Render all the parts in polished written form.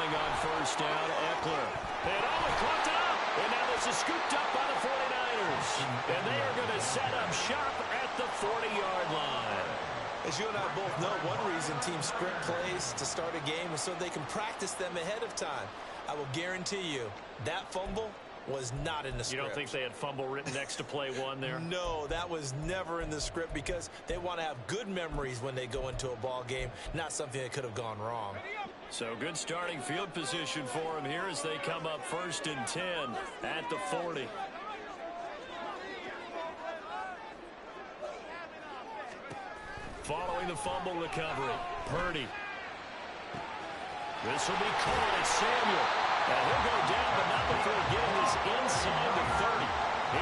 throwing on first down, Eckler. And he caught it up. And now this is scooped up by the 49ers. And they are going to set up shop at the 40-yard line. As you and I both know, one reason teams script plays to start a game is so they can practice them ahead of time. I will guarantee you that fumble was not in the script. You don't think they had fumble written next to play one there? No, that was never in the script because they want to have good memories when they go into a ball game, not something that could have gone wrong. So good starting field position for them here as they come up 1st and 10 at the 40. Following the fumble recovery, Purdy. This will be caught at Samuel. And he'll go down, but not before getting this inside the 30.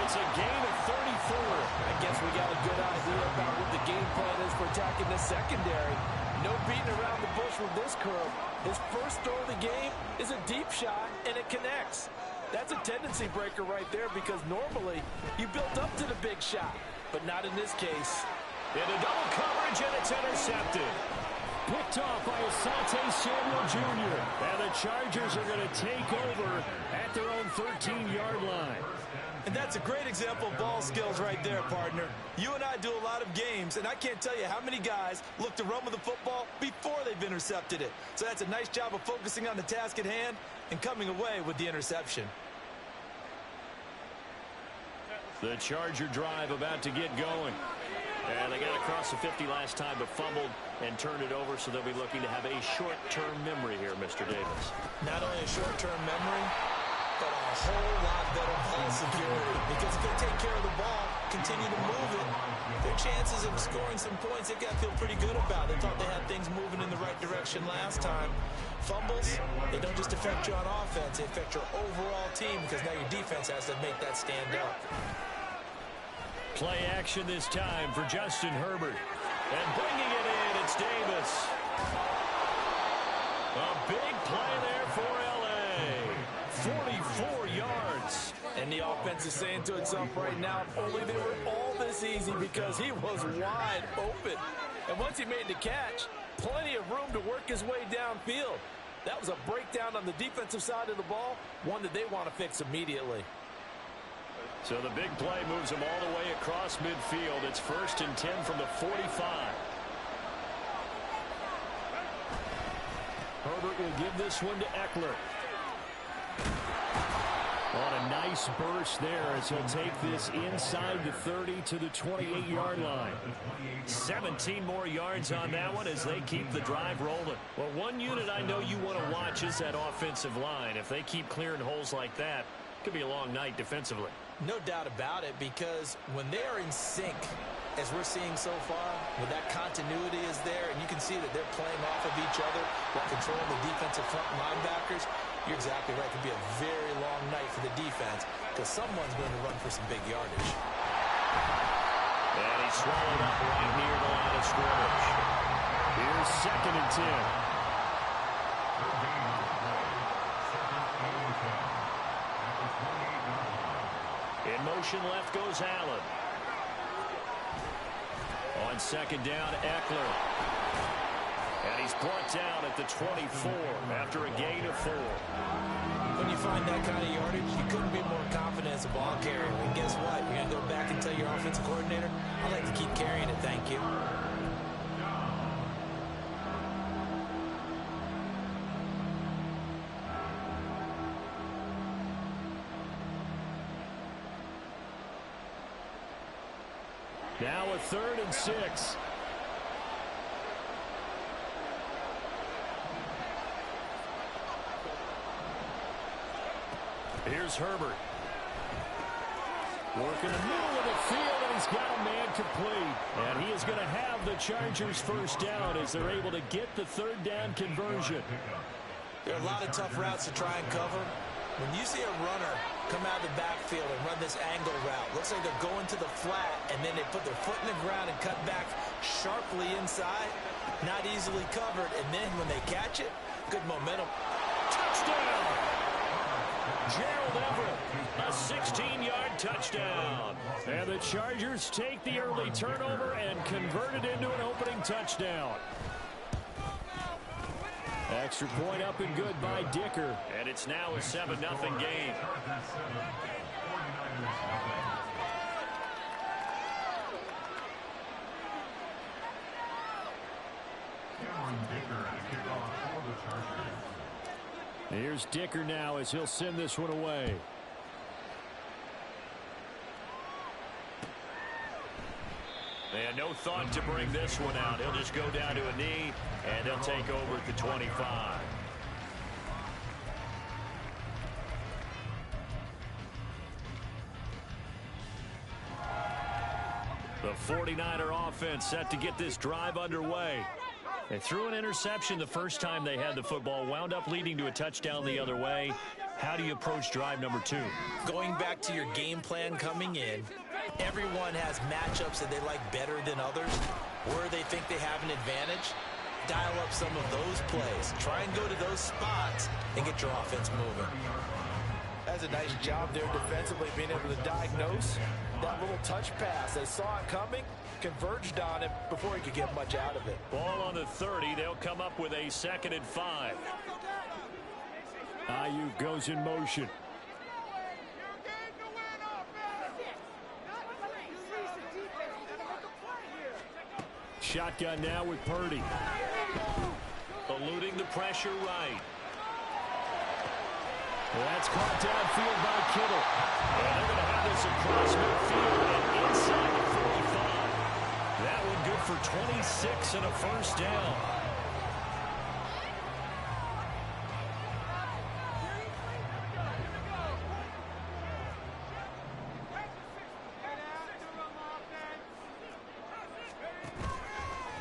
It's a gain of 34. I guess we got a good idea about what the game plan is for attacking the secondary. No beating around the bush with this curve. His first throw of the game is a deep shot, and it connects. That's a tendency breaker right there because normally you built up to the big shot, but not in this case. Into double coverage, and it's intercepted. Picked off by Asante Samuel Jr. And the Chargers are going to take over at their own 13-yard line. And that's a great example of ball skills right there, partner. You and I do a lot of games, and I can't tell you how many guys look to run with the football before they've intercepted it. So that's a nice job of focusing on the task at hand and coming away with the interception. The Charger drive about to get going. And they got across the 50 last time, but fumbled and turned it over, so they'll be looking to have a short-term memory here, Mr. Davis. Not only a short-term memory, but a whole lot better ball security. Because if they take care of the ball, continue to move it, their chances of scoring some points, they've got to feel pretty good about. They thought they had things moving in the right direction last time. Fumbles, they don't just affect you on offense, they affect your overall team because now your defense has to make that stand up. Play action this time for Justin Herbert. And bringing it in, it's Davis. A big play there for L.A. 44 yards. And the offense is saying to itself right now, if only they were all this easy because he was wide open. And once he made the catch, plenty of room to work his way downfield. That was a breakdown on the defensive side of the ball, one that they want to fix immediately. So the big play moves them all the way across midfield. It's 1st and 10 from the 45. Herbert will give this one to Eckler. On a nice burst there as he'll take this inside the 30 to the 28-yard line. 17 more yards on that one as they keep the drive rolling. Well, one unit I know you want to watch is that offensive line. If they keep clearing holes like that, it could be a long night defensively. No doubt about it, because when they are in sync, as we're seeing so far, when that continuity is there, and you can see that they're playing off of each other while controlling the defensive front linebackers, you're exactly right. It could be a very long night for the defense because someone's going to run for some big yardage. And he's swallowed up right near the line of scrimmage. Here's 2nd and 10. In motion left goes Allen. On 2nd down, Eckler. And he's brought down at the 24 after a gain of 4. When you find that kind of yardage, you couldn't be more confident as a ball carrier. And guess what? You're going to go back and tell your offensive coordinator, I'd like to keep carrying it, thank you. Now a 3rd and 6. Here's Herbert. Working the middle of the field, and he's got a man complete. And he is going to have the Chargers first down as they're able to get the 3rd down conversion. There are a lot of tough routes to try and cover. When you see a runner come out of the backfield and run this angle route, looks like they're going to the flat, and then they put their foot in the ground and cut back sharply inside, not easily covered, and then when they catch it, good momentum. Touchdown! Gerald Everett, a 16-yard touchdown. And the Chargers take the early turnover and convert it into an opening touchdown. Extra point up and good by Dicker. And it's now a 7-0 game. Here's Dicker now as he'll send this one away. And no thought to bring this one out. He'll just go down to a knee, and they'll take over at the 25. The 49er offense set to get this drive underway. They threw an interception the first time they had the football, wound up leading to a touchdown the other way. How do you approach drive number 2? Going back to your game plan coming in, everyone has matchups that they like better than others, where they think they have an advantage. Dial up some of those plays. Try and go to those spots and get your offense moving. That's a nice job there defensively, being able to diagnose that little touch pass. They saw it coming, converged on it before he could get much out of it. Ball on the 30. They'll come up with a 2nd and 5. Ayuk goes in motion. Shotgun now with Purdy. Eluding the pressure right. That's caught downfield by Kittle. And they're going to have this across midfield and inside the 45. That one good for 26 and a first down.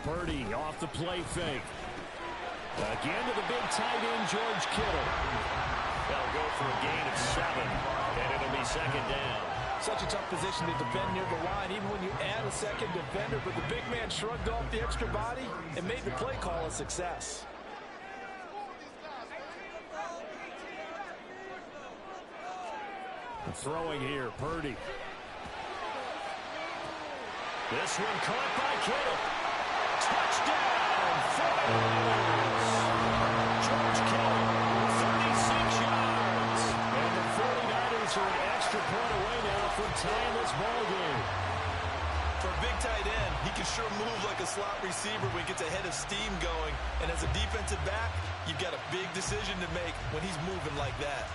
Purdy off the play fake. Again to the big tight end, George Kittle. They'll go for a gain of 7, and it'll be 2nd down. Such a tough position to defend near the line, even when you add a second defender, but the big man shrugged off the extra body and made the play call a success. Throwing here, Purdy. This one caught by Kittle. Touchdown, 49ers. George Kittle, 36 yards. And the 49ers are an extra point away now from tying this ball game. For a big tight end, he can sure move like a slot receiver when he gets a head of steam going. And as a defensive back, you've got a big decision to make when he's moving like that.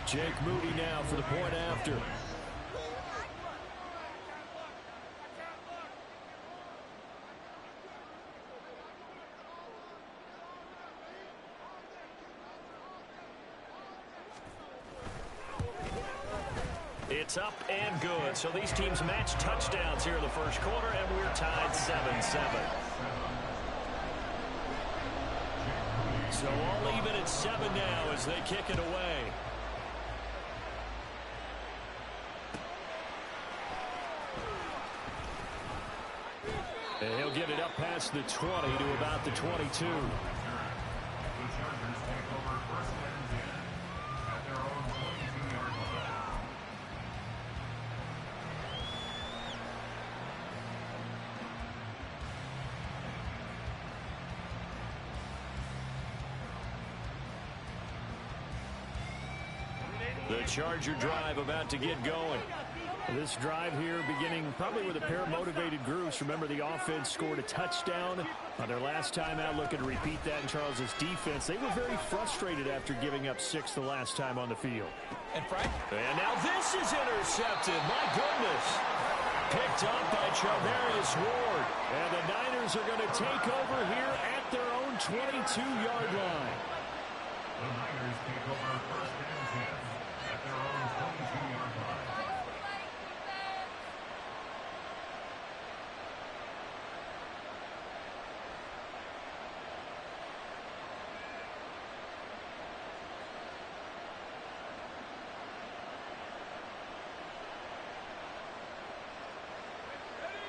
Jake Moody now for the point after. It's up and good. So these teams match touchdowns here in the first quarter, and we're tied 7-7. So all even at 7 now as they kick it away. And he'll get it up past the 20 to about the 22. The Charger drive about to get going. This drive here beginning probably with a pair of motivated groups. Remember, the offense scored a touchdown on their last time out. Looking to repeat that in Charles's defense. They were very frustrated after giving up 6 the last time on the field. And now this is intercepted. My goodness. Picked up by Charvarius Ward. And the Niners are going to take over here at their own 22-yard line. The Niners take over first and 10 at their own 22-yard line.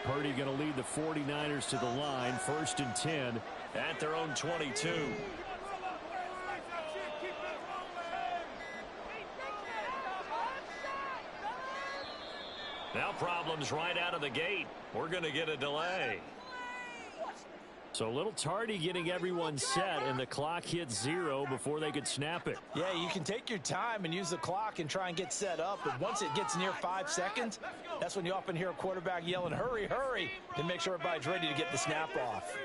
Purdy going to lead the 49ers to the line. 1st and 10 at their own 22. Now problems right out of the gate. We're going to get a delay. So a little tardy getting everyone set, and the clock hit 0 before they could snap it. Yeah, you can take your time and use the clock and try and get set up, but once it gets near 5 seconds, that's when you often hear a quarterback yelling, hurry, hurry, to make sure everybody's ready to get the snap off.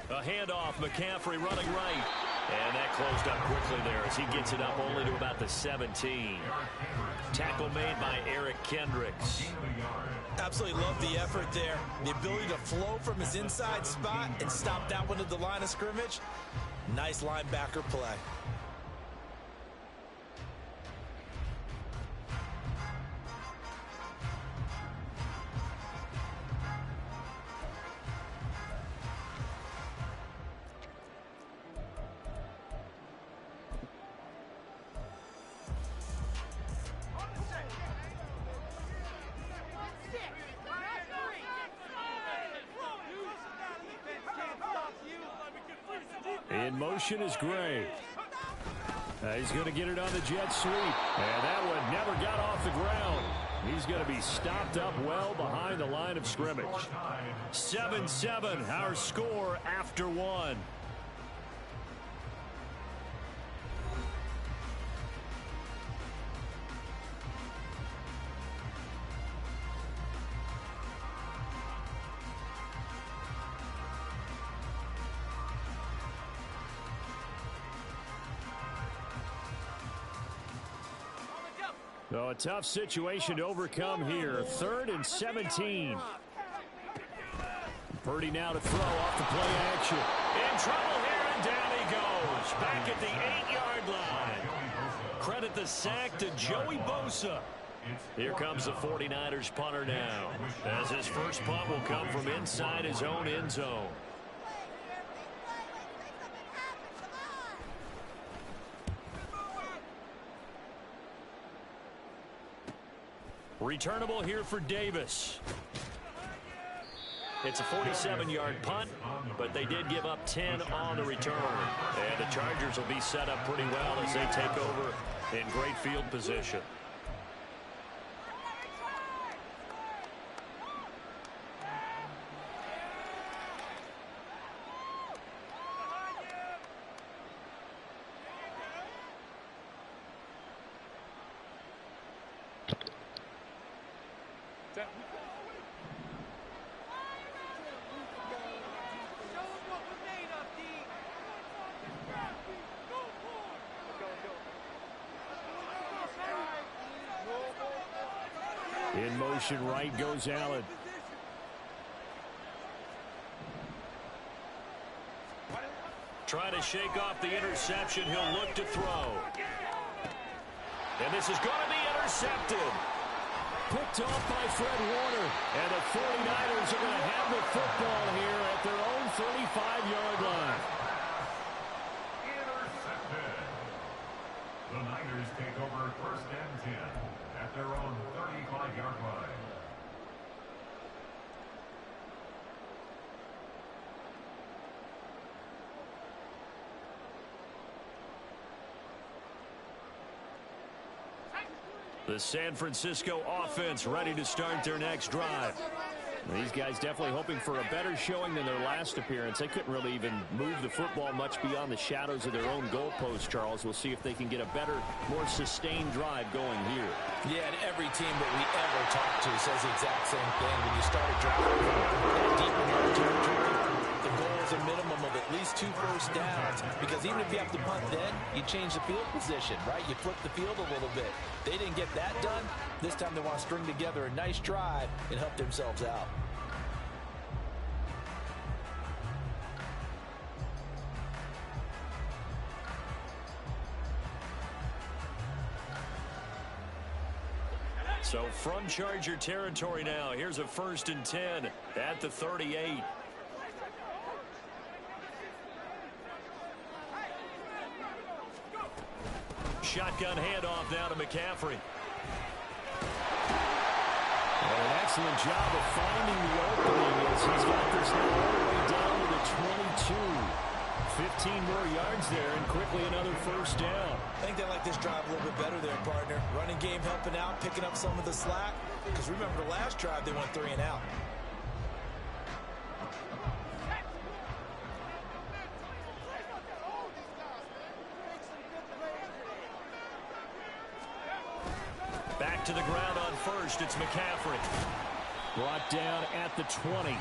A handoff, McCaffrey running right. And that closed up quickly there as he gets it up only to about the 17. Tackle made by Eric Kendricks. Absolutely love the effort there. The ability to flow from his inside spot and stop that one at the line of scrimmage. Nice linebacker play. In motion is Gray. He's going to get it on the jet sweep. And that one never got off the ground. He's going to be stopped up well behind the line of scrimmage. 7-7, our score after 1. So a tough situation to overcome here. 3rd and 17. Purdy now to throw off the play action. In trouble here, and down he goes. Back at the 8-yard line. Credit the sack to Joey Bosa. Here comes the 49ers punter now, as his first punt will come from inside his own end zone. Returnable here for Davis. It's a 47-yard punt, but they did give up 10 on the return. And the Chargers will be set up pretty well as they take over in great field position. In motion right goes Allen. Trying to shake off the interception. He'll look to throw. And this is going to be intercepted. Picked off by Fred Warner. And the 49ers are going to have the football here at their own 35-yard line. Intercepted. The Niners take over 1st and 10 at their own 35-yard line. The San Francisco offense ready to start their next drive. These guys definitely hoping for a better showing than their last appearance. They couldn't really even move the football much beyond the shadows of their own goalpost, Charles. We'll see if they can get a better, more sustained drive going here. Yeah, and every team that we ever talk to says the exact same thing. When you start a drive deep in your territory, the goal is a minimum of at least 2 first downs, because even if you have to punt then, you change the field position, right? You flip the field a little bit. They didn't get that done. This time they want to string together a nice drive and help themselves out. So from Charger territory now, here's a 1st and 10 at the 38. shotgun handoff now to McCaffrey. And an excellent job of finding the opening as he's got this now all the way down to the 22. 15 more yards there and quickly another first down. I think they like this drive a little bit better there, partner. Running game helping out, picking up some of the slack. Because remember the last drive, they went 3 and out. Back to the ground on first. It's McCaffrey. Brought down at the 20.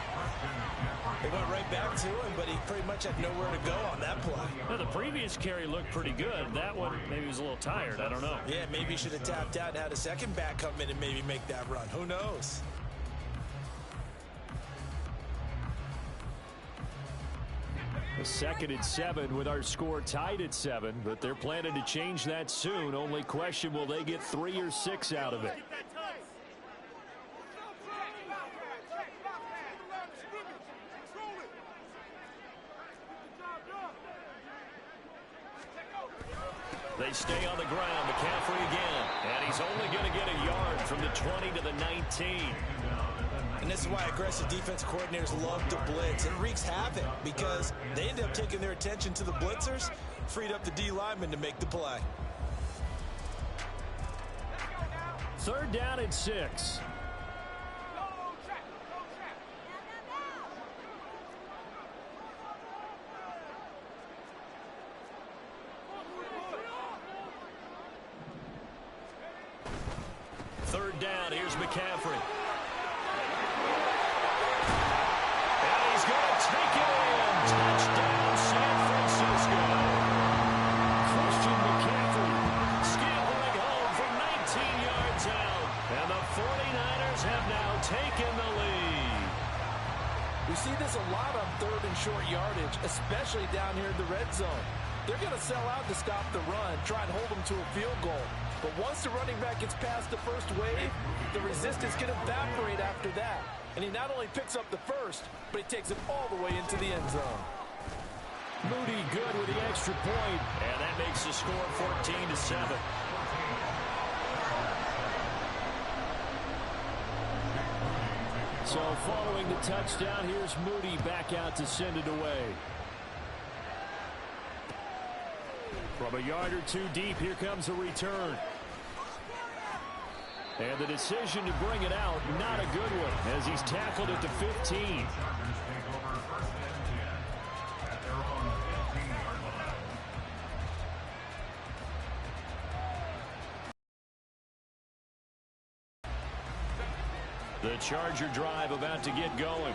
They went right back to him, but he pretty much had nowhere to go on that play. Well, the previous carry looked pretty good. That one, maybe he was a little tired. I don't know. Yeah, maybe he should have tapped out and had a second back come in and maybe make that run. Who knows? A 2nd and 7 with our score tied at 7, but they're planning to change that soon. Only question, will they get 3 or 6 out of it? They stay on the ground. McCaffrey again. And he's only going to get a yard from the 20 to the 19. And this is why aggressive defense coordinators love to blitz. It wreaks havoc because they end up taking their attention to the blitzers, freed up the D lineman to make the play. 3rd down and 6. Third down, here's McCaffrey. And he's going to take it in. Touchdown, San Francisco. Christian McCaffrey scambling home from 19 yards out. And the 49ers have now taken the lead. We see this a lot on 3rd and short yardage, especially down here in the red zone. They're going to sell out to stop the run, try and hold them to a field goal. But once the running back gets past the first wave, the resistance can evaporate after that. And he not only picks up the first, but he takes it all the way into the end zone. Moody good with the extra point, and that makes the score 14-7. So following the touchdown, here's Moody back out to send it away. From a yard or 2 deep, here comes a return. And the decision to bring it out, not a good one, as he's tackled at the 15. The Charger drive about to get going.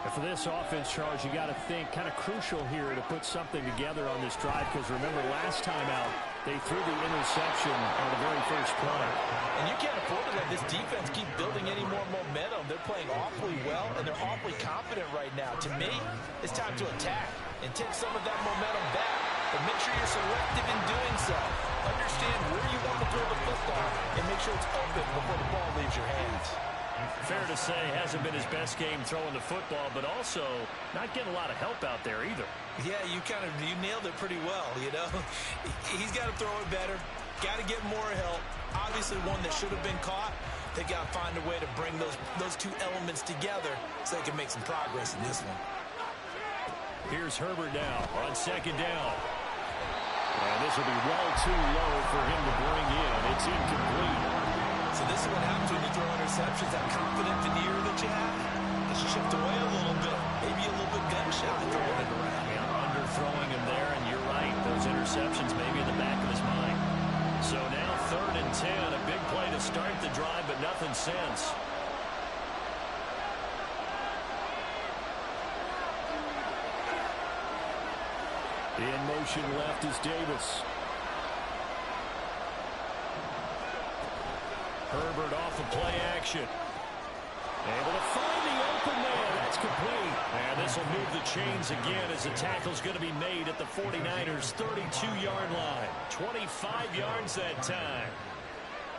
And for this offense, Charles, you got to think kind of crucial here to put something together on this drive, because remember last time out they threw the interception on the very first play. And you can't afford to let this defense keep building any more momentum. They're playing awfully well, and they're awfully confident right now. To me, it's time to attack and take some of that momentum back. But make sure you're selective in doing so. Understand where you want to throw the football and make sure it's open before the ball leaves your hands. Fair to say, hasn't been his best game throwing the football, but also not getting a lot of help out there either. Yeah, you nailed it pretty well, you know. He's got to throw it better, got to get more help. Obviously one that should have been caught. They got to find a way to bring those 2 elements together so they can make some progress in this one. Here's Herbert now on 2nd down. And this will be well too low for him to bring in. It's incomplete. So this is what happens when you throw interceptions, that confident veneer that you have. It's shift away a little bit, maybe a little bit gunshot throwing it around. Yeah, underthrowing him there, and you're right. Those interceptions maybe in the back of his mind. So now 3rd and 10, a big play to start the drive, but nothing since. In motion left is Davis. Herbert off of play action. Able to find the open man. That's complete. And this will move the chains again as the tackle's going to be made at the 49ers' 32-yard line. 25 yards that time.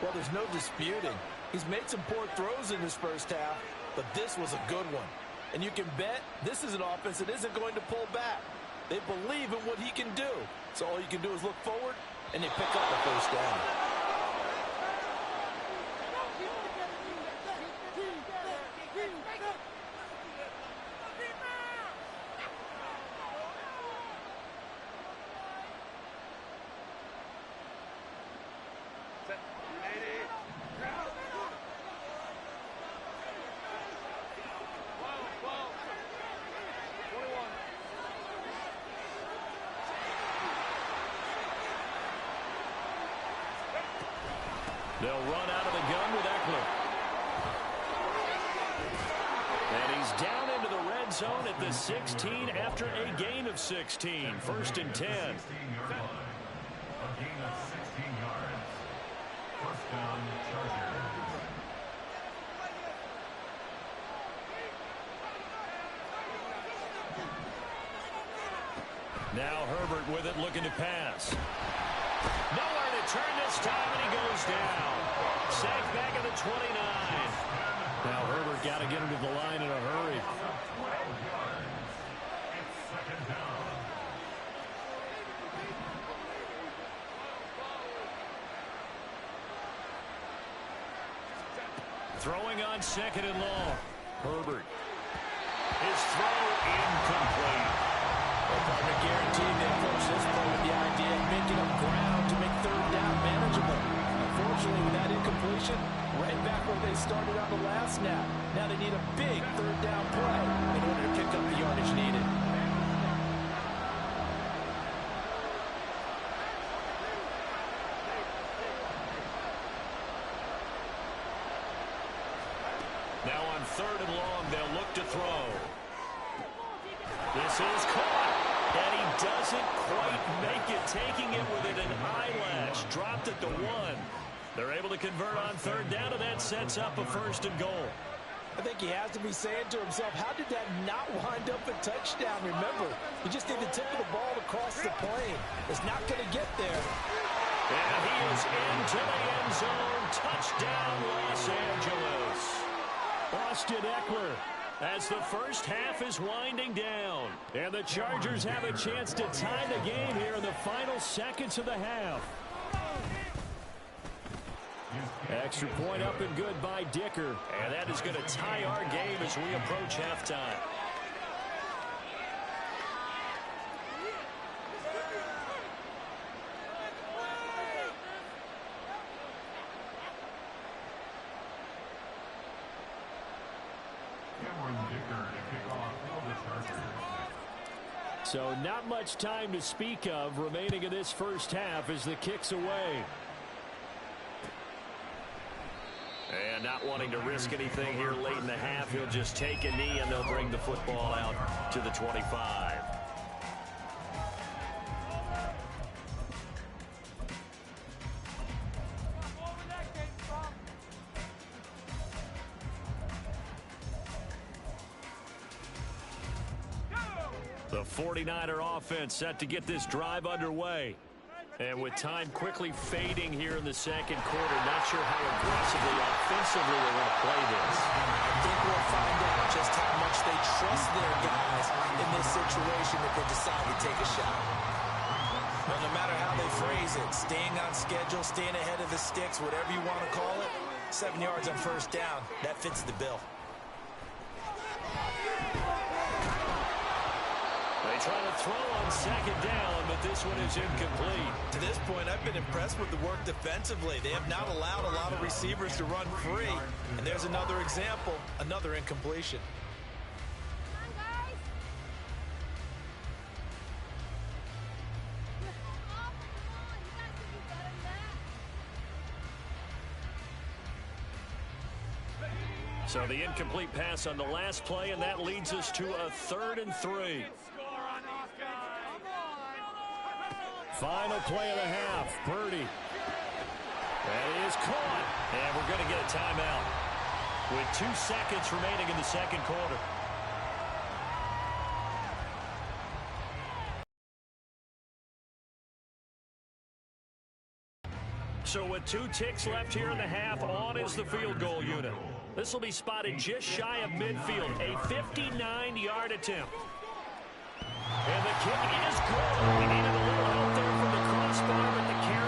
Well, there's no disputing. He's made some poor throws in this first half, but this was a good one. And you can bet this is an offense that isn't going to pull back. They believe in what he can do. So all you can do is look forward and they pick up the first down. They'll run out of the gun with Eckler. And he's down into the red zone at the 16 after a gain of 16. First and 10. 16-yard line. A gain of 16 yards. First down, Chargers. Now Herbert with it, looking to pass. Nowhere to turn this time, and he goes down. Sacked back at the 29. Now Herbert got to get him to the line in a hurry. 12 yards. It's second down. Throwing on second and long. Herbert. His throw incomplete. Well, partner, guaranteed they approach this point with the idea of making up ground to make third down manageable. Unfortunately, with that incompletion, right back where they started on the last snap. Now they need a big third down play in order to pick up the yardage needed. Now on third and long, they'll look to throw. This is caught, and he doesn't quite make it, taking it within an eyelash. Dropped at the 1. They're able to convert on third down, and that sets up a first and goal. I think he has to be saying to himself, how did that not wind up a touchdown? Remember, you just need the tip of the ball to cross the plane. It's not going to get there. And he is into the end zone. Touchdown, Los Angeles. Austin Eckler, as the first half is winding down. And the Chargers have a chance to tie the game here in the final seconds of the half. Extra point up and good by Dicker. And that is going to tie our game as we approach halftime. So not much time to speak of remaining in this first half as the kick's away. And not wanting to risk anything here late in the half, he'll just take a knee and they'll bring the football out to the 25. The 49er offense set to get this drive underway. And with time quickly fading here in the second quarter, not sure how aggressively, offensively they want to play this. I think we'll find out just how much they trust their guys in this situation if they decide to take a shot. Well, no matter how they phrase it, staying on schedule, staying ahead of the sticks, whatever you want to call it, 7 yards on first down, that fits the bill. They try to throw on second down, but this one is incomplete. To this point, I've been impressed with the work defensively. They have not allowed a lot of receivers to run free. And there's another example, another incompletion. So the incomplete pass on the last play, and that leads us to a 3rd and 3. Final play of the half. Purdy. That is caught. And we're going to get a timeout with 2 seconds remaining in the second quarter. So with 2 ticks left here in the half, on is the field goal unit. This will be spotted just shy of midfield. A 59-yard attempt. And the kick is good. We needed a little help there from the crossbar, but the carry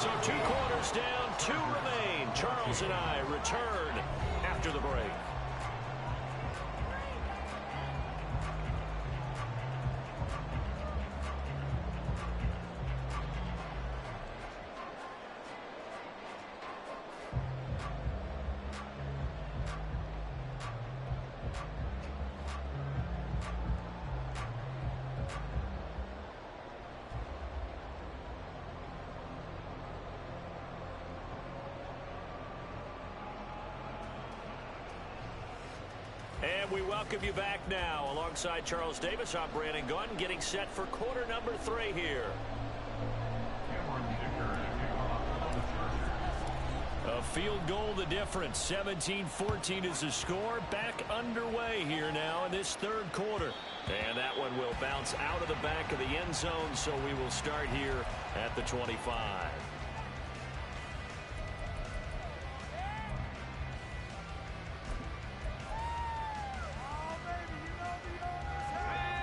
So 2 quarters down, 2 remain. Charles and I return after the break. And we welcome you back now. Alongside Charles Davis, I'm Brandon Gunn, getting set for quarter number 3 here. A field goal the difference. 17-14 is the score. Back underway here now in this 3rd quarter. And that one will bounce out of the back of the end zone, so we will start here at the 25.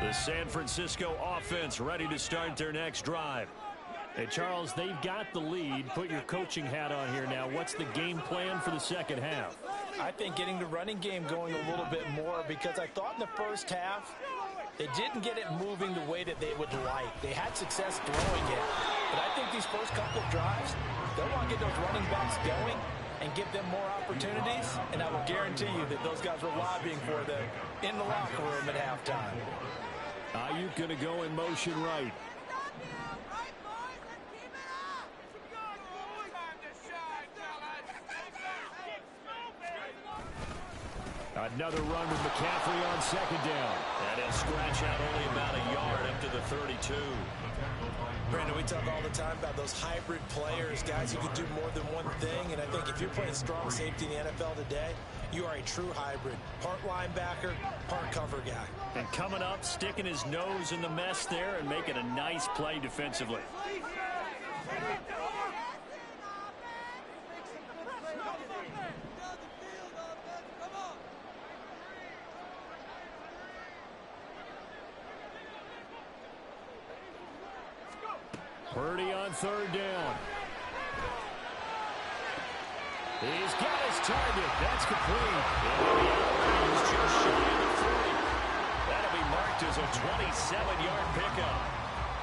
The San Francisco offense ready to start their next drive. Hey, Charles, they've got the lead. Put your coaching hat on here now. What's the game plan for the second half? I think getting the running game going a little bit more, because I thought in the first half they didn't get it moving the way that they would like. They had success throwing it. But I think these first couple of drives, they'll want to get those running backs going and give them more opportunities. And I will guarantee you that those guys were lobbying for them in the locker room at halftime. Ayuk going to go in motion right. Another run with McCaffrey on 2nd down. And he'll scratch out only about a yard up to the 32. Brandon, we talk all the time about those hybrid players, guys who can do more than one thing. And I think if you're playing strong safety in the NFL today, you are a true hybrid. Part linebacker, part cover guy. And coming up, sticking his nose in the mess there and making a nice play defensively. Purdy on 3rd down. He's got his target. That's complete. And he's just shy of the 40. That'll be marked as a 27-yard pickup.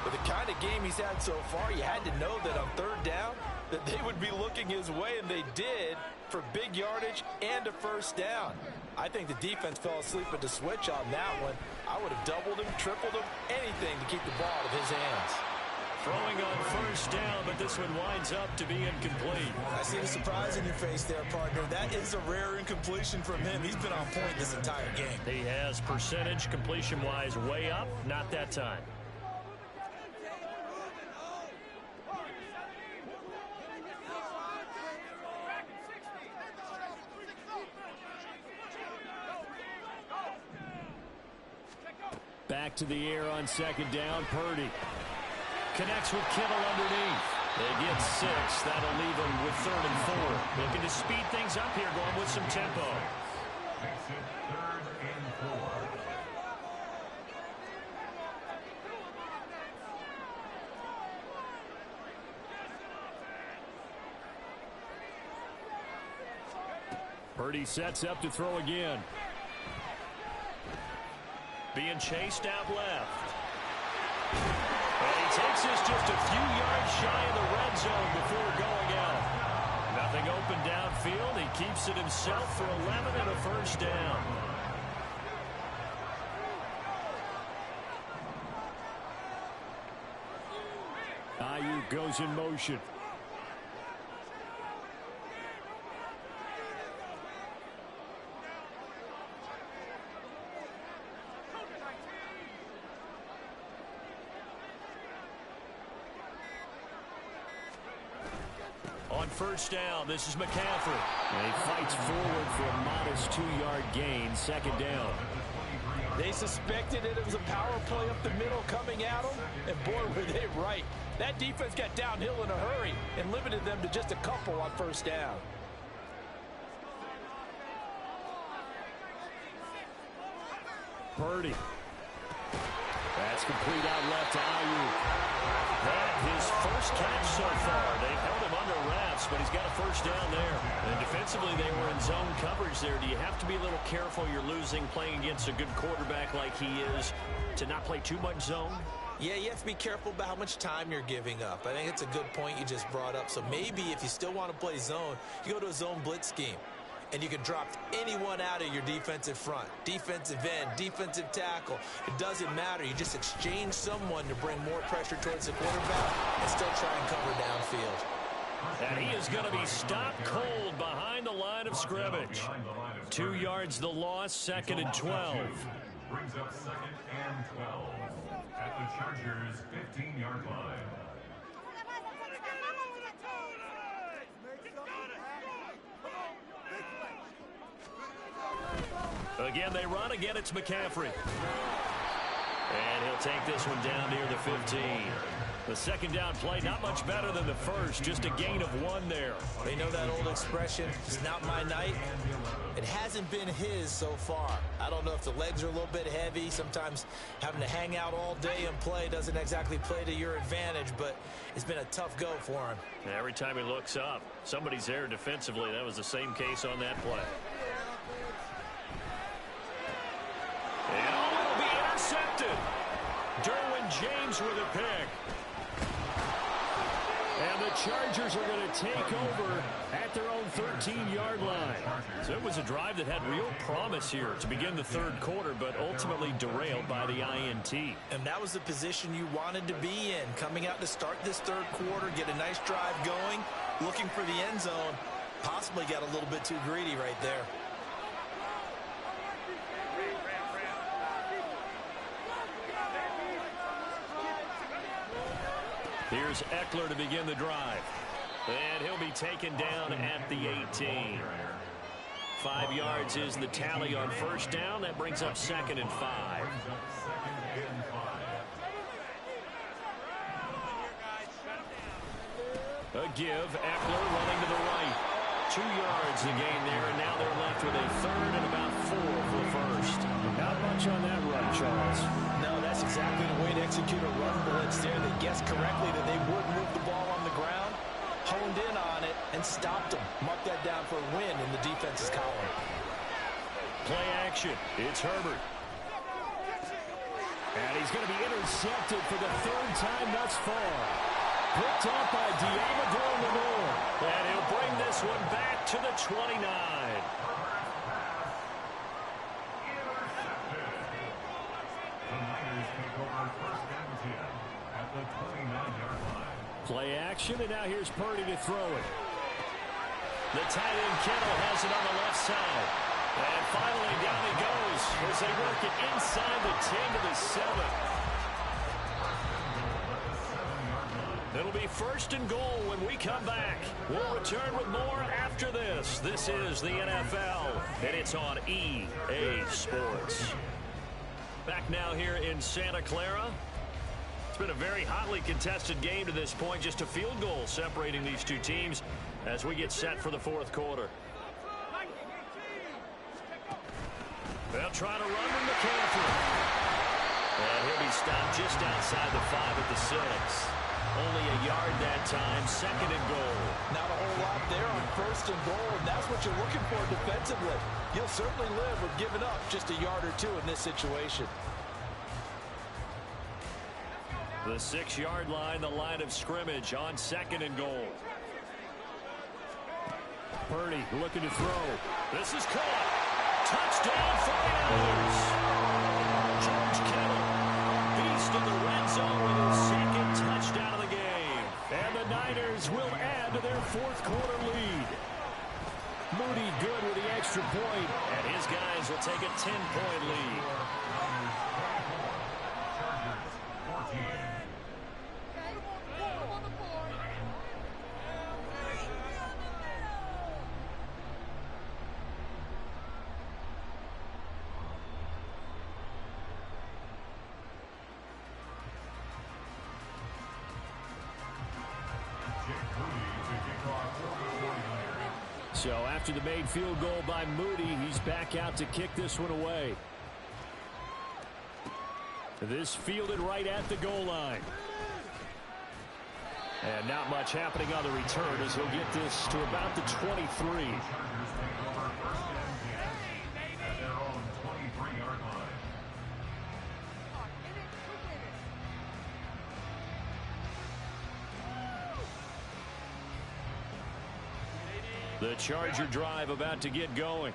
With the kind of game he's had so far, you had to know that on 3rd down that they would be looking his way, and they did, for big yardage and a 1st down. I think the defense fell asleep at the switch on that one. I would have doubled him, tripled him, anything to keep the ball out of his hands. Throwing on 1st down, but this one winds up to be incomplete. I see the surprise in your face there, partner. That is a rare incompletion from him. He's been on point this entire game. He has percentage completion-wise way up, not that time. Back to the air on 2nd down, Purdy. Connects with Kittle underneath. They get 6. That'll leave them with 3rd and 4. Looking to speed things up here, going with some tempo. Makes it 3rd and 4. Purdy sets up to throw again. Being chased out left. And he takes this just a few yards shy of the red zone before going out. Nothing open downfield. He keeps it himself for 11 and a 1st down. Ayuk goes in motion. On 1st down, this is McCaffrey. And he fights forward for a modest 2-yard gain, 2nd down. They suspected it was a power play up the middle coming at them, and boy, were they right. That defense got downhill in a hurry and limited them to just a couple on 1st down. Purdy. complete out left to Ayuk. That his first catch so far. They've held him but he's got a first down there. And defensively, they were in zone coverage there. Do you have to be a little careful you're losing playing against a good quarterback like he is to not play too much zone? Yeah, you have to be careful about how much time you're giving up. I think it's a good point you just brought up. So maybe if you still want to play zone, you go to a zone blitz scheme. And you can drop anyone out of your defensive front. Defensive end, defensive tackle. It doesn't matter. You just exchange someone to bring more pressure towards the quarterback and still try and cover downfield. And he is going to be stopped cold behind the line of scrimmage. 2 yards the loss, 2nd and 12. Brings up 2nd and 12 at the Chargers' 15-yard line. Again, they run. Again, it's McCaffrey. And he'll take this one down near the 15. The second down play, not much better than the first. Just a gain of 1 there. They know that old expression, it's not my night. It hasn't been his so far. I don't know if the legs are a little bit heavy. Sometimes having to hang out all day and play doesn't exactly play to your advantage, but it's been a tough go for him. Every time he looks up, somebody's there defensively. That was the same case on that play. And it'll be intercepted. Derwin James with a pick. And the Chargers are going to take over at their own 13-yard line. So it was a drive that had real promise here to begin the third quarter, but ultimately derailed by the INT. And that was the position you wanted to be in. Coming out to start this third quarter, get a nice drive going, looking for the end zone. Possibly got a little bit too greedy right there. Here's Eckler to begin the drive. And he'll be taken down at the 18. 5 yards is the tally on first down. That brings up 2nd and 5. A give. Eckler running to the right. 2 yards the gain there, and now they're left with a third and about 4 for the first. Not much on that run, Charles. No, that's exactly the way to execute a run blitz there. They guessed correctly that they would move the ball on the ground, honed in on it, and stopped them. Mark that down for a win in the defense's column. Play action. It's Herbert. And he's going to be intercepted for the 3rd time thus far. Picked up by Diamador Lenore. And he'll bring this one back to the 29. Play action, and now here's Purdy to throw it. The tight end Kittle has it on the left side. And finally down he goes as they work it inside the 10 to the 7. It'll be 1st and goal when we come back. We'll return with more after this. This is the NFL, and it's on EA Sports. Back now here in Santa Clara. It's been a very hotly contested game to this point. Just a field goal separating these two teams as we get set for the 4th quarter. They'll try to run with McCaffrey. And he'll be stopped just outside the 5 at the 6. Only a yard that time, 2nd and goal. Not a whole lot there on 1st and goal, and that's what you're looking for defensively. You'll certainly live with giving up just a yard or 2 in this situation. The 6-yard line, the line of scrimmage on 2nd and goal. Purdy looking to throw. This is caught. Touchdown 49ers. George Kittle, beast in the red zone with his 2nd touchdown of the game. And the Niners will add to their 4th quarter lead. Moody good with the extra point, and his guys will take a 10-point lead. So after the made field goal by Moody, he's back out to kick this one away. This fielded right at the goal line. And not much happening on the return as he'll get this to about the 23. The Charger drive about to get going.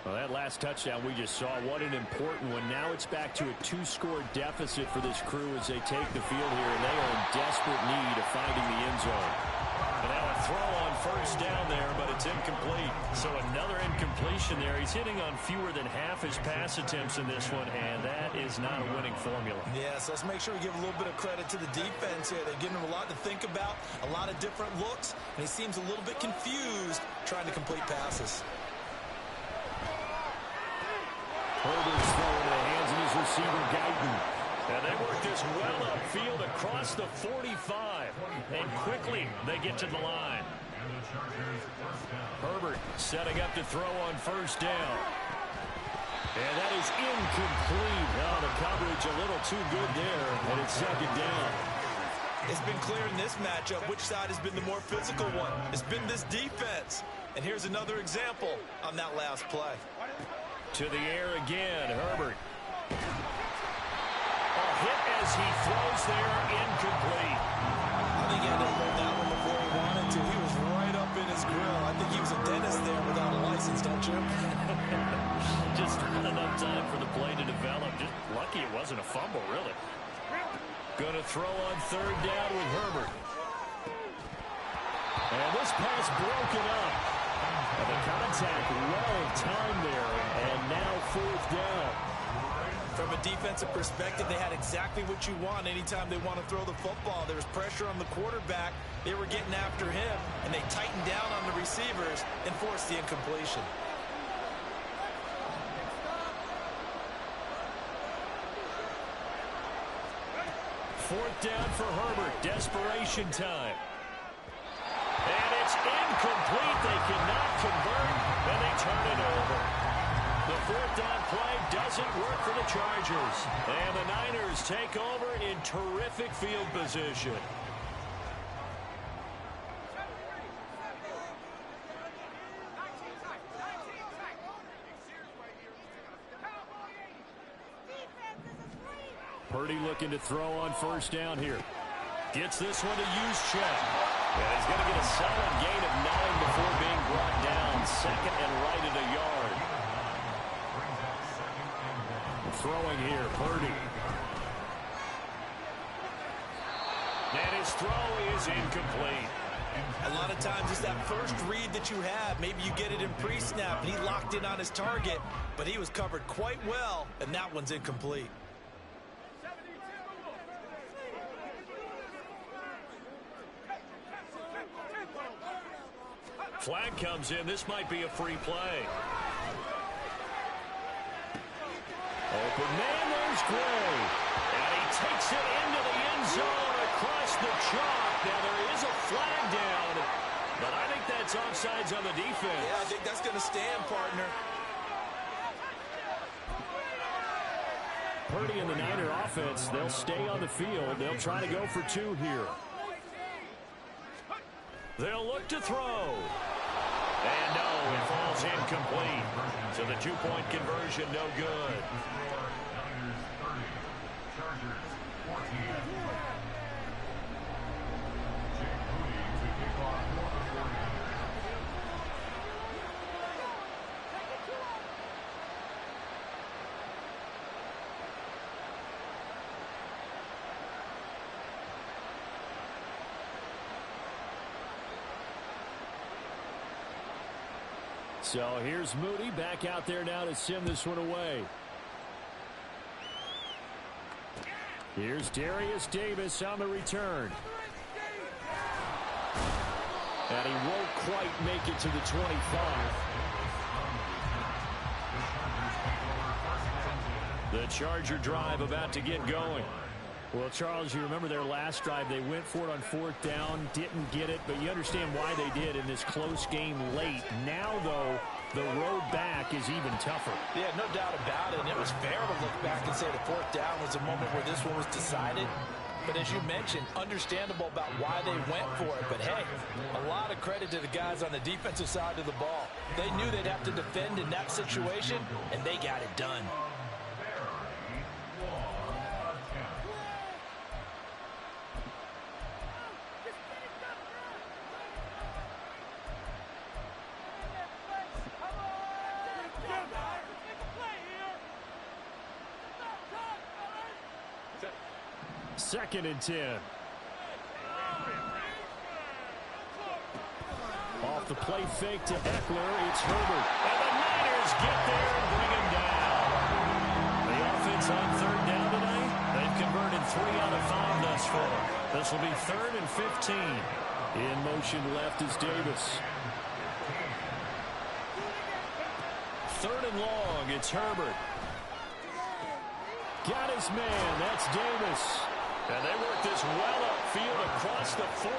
Well, that last touchdown we just saw, what an important one. Now it's back to a 2-score deficit for this crew as they take the field here, and they are in desperate need of finding the end zone. And now a throw on first down there, but it's incomplete. So another incompletion there. He's hitting on fewer than half his pass attempts in this one, and that is not a winning formula. Yes, let's make sure we give a little bit of credit to the defense here. They're giving him a lot to think about, a lot of different looks, and he seems a little bit confused trying to complete passes. Herbert's throwing in the hands of his receiver, Guyton. And they work this well upfield across the 45. And quickly they get to the line. Herbert setting up to throw on first down. And that is incomplete. Now the coverage a little too good there, and it's second down. It's been clear in this matchup which side has been the more physical one. It's been this defense. And here's another example on that last play. To the air again, Herbert. A hit as he throws there, incomplete. I think he had to hold that one before he wanted to. He was right up in his grill. I think he was a dentist there without a license, don't you? Just not enough time for the play to develop. Just lucky it wasn't a fumble, really. Going to throw on third down with Herbert. And this pass broken up. And the contact well timed there, and now fourth down. From a defensive perspective, they had exactly what you want anytime they want to throw the football. There was pressure on the quarterback. They were getting after him, and they tightened down on the receivers and forced the incompletion. Fourth down for Herbert. Desperation time. And it's incomplete. They cannot convert, and they turn it over. The fourth down play doesn't work for the Chargers. And the Niners take over in terrific field position. Purdy looking to throw on first down here. Gets this one to Juszczyk. And he's going to get a solid gain of 9 before being brought down. Second and right at a yard. Throwing here, Purdy. And his throw is incomplete. A lot of times it's that first read that you have. Maybe you get it in pre-snap, and he locked in on his target, but he was covered quite well, and that one's incomplete. Flag comes in. This might be a free play. Open man, there's Gray. And he takes it into the end zone across the chalk. Now there is a flag down, but I think that's offsides on the defense. Yeah, I think that's going to stand, partner. Purdy and the Niner offense, they'll stay on the field. They'll try to go for 2 here. They'll look to throw. And no, it falls incomplete. So the 2-point conversion, no good. So here's Moody back out there now to send this one away. Here's Darius Davis on the return. And he won't quite make it to the 25. The Charger drive about to get going. Well, Charles, you remember their last drive. They went for it on fourth down, didn't get it, but you understand why they did in this close game late. Now, though, the road back is even tougher. Yeah, no doubt about it, and it was fair to look back and say the fourth down was a moment where this one was decided. But as you mentioned, understandable about why they went for it. But hey, a lot of credit to the guys on the defensive side of the ball. They knew they'd have to defend in that situation, and they got it done. Second and 10. Off the play fake to Eckler, it's Herbert. And the Niners get there and bring him down. The offense on third down tonight, they've converted 3 out of 5 thus far. This will be 3rd and 15. In motion left is Davis. 3rd and long, it's Herbert. Got his man, that's Davis. And they work this well upfield across the 45.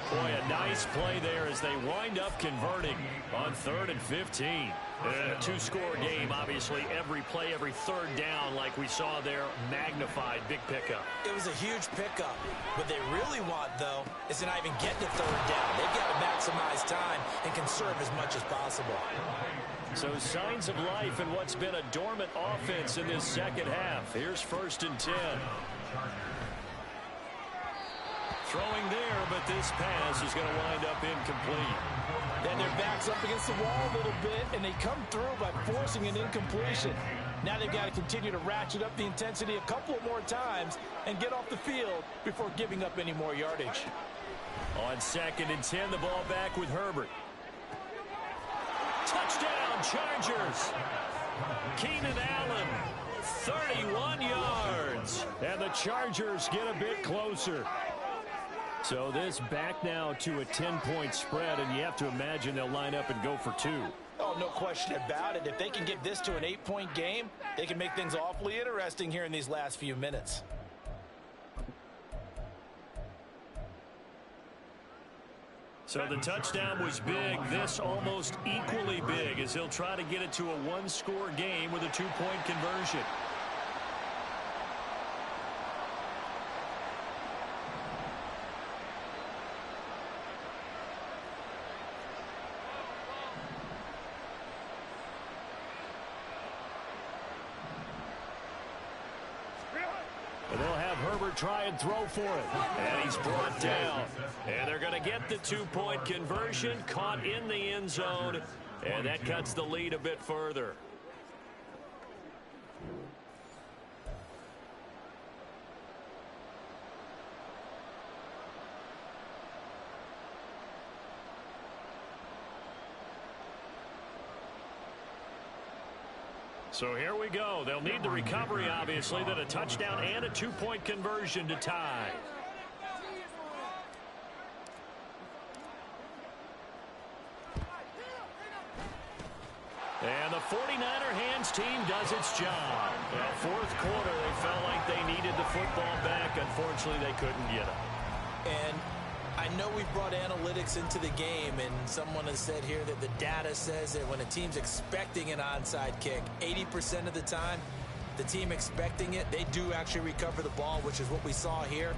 Boy, a nice play there as they wind up converting on 3rd and 15. A 2-score game, obviously. Every play, every third down, like we saw there, magnified. Big pickup. It was a huge pickup. What they really want, though, is to not even get to 3rd down. They've got to maximize time and conserve as much as possible. So signs of life in what's been a dormant offense in this second half. Here's 1st and 10. Throwing there, but this pass is going to wind up incomplete. And their back's up against the wall a little bit, and they come through by forcing an incompletion. Now they've got to continue to ratchet up the intensity a couple of more times and get off the field before giving up any more yardage. On 2nd and 10, the ball back with Herbert. Touchdown, Chargers. Keenan Allen, 31 yards. And the Chargers get a bit closer. So this back now to a 10-point spread, and you have to imagine they'll line up and go for 2. Oh, no question about it. If they can get this to an 8-point game, they can make things awfully interesting here in these last few minutes. So the touchdown was big. This almost equally big as he'll try to get it to a 1-score game with a 2-point conversion. And they'll have Herbert try and throw for it. And he's brought down. And they're going to get the 2-point conversion, caught in the end zone. And that cuts the lead a bit further. So here we go. They'll need the recovery, obviously, then a touchdown and a 2-point conversion to tie. And the 49er hands team does its job. Well, 4th quarter, they felt like they needed the football back. Unfortunately, they couldn't get it. And I know we've brought analytics into the game, and someone has said here that the data says that when a team's expecting an onside kick, 80% of the time, the team expecting it, they do actually recover the ball, which is what we saw here.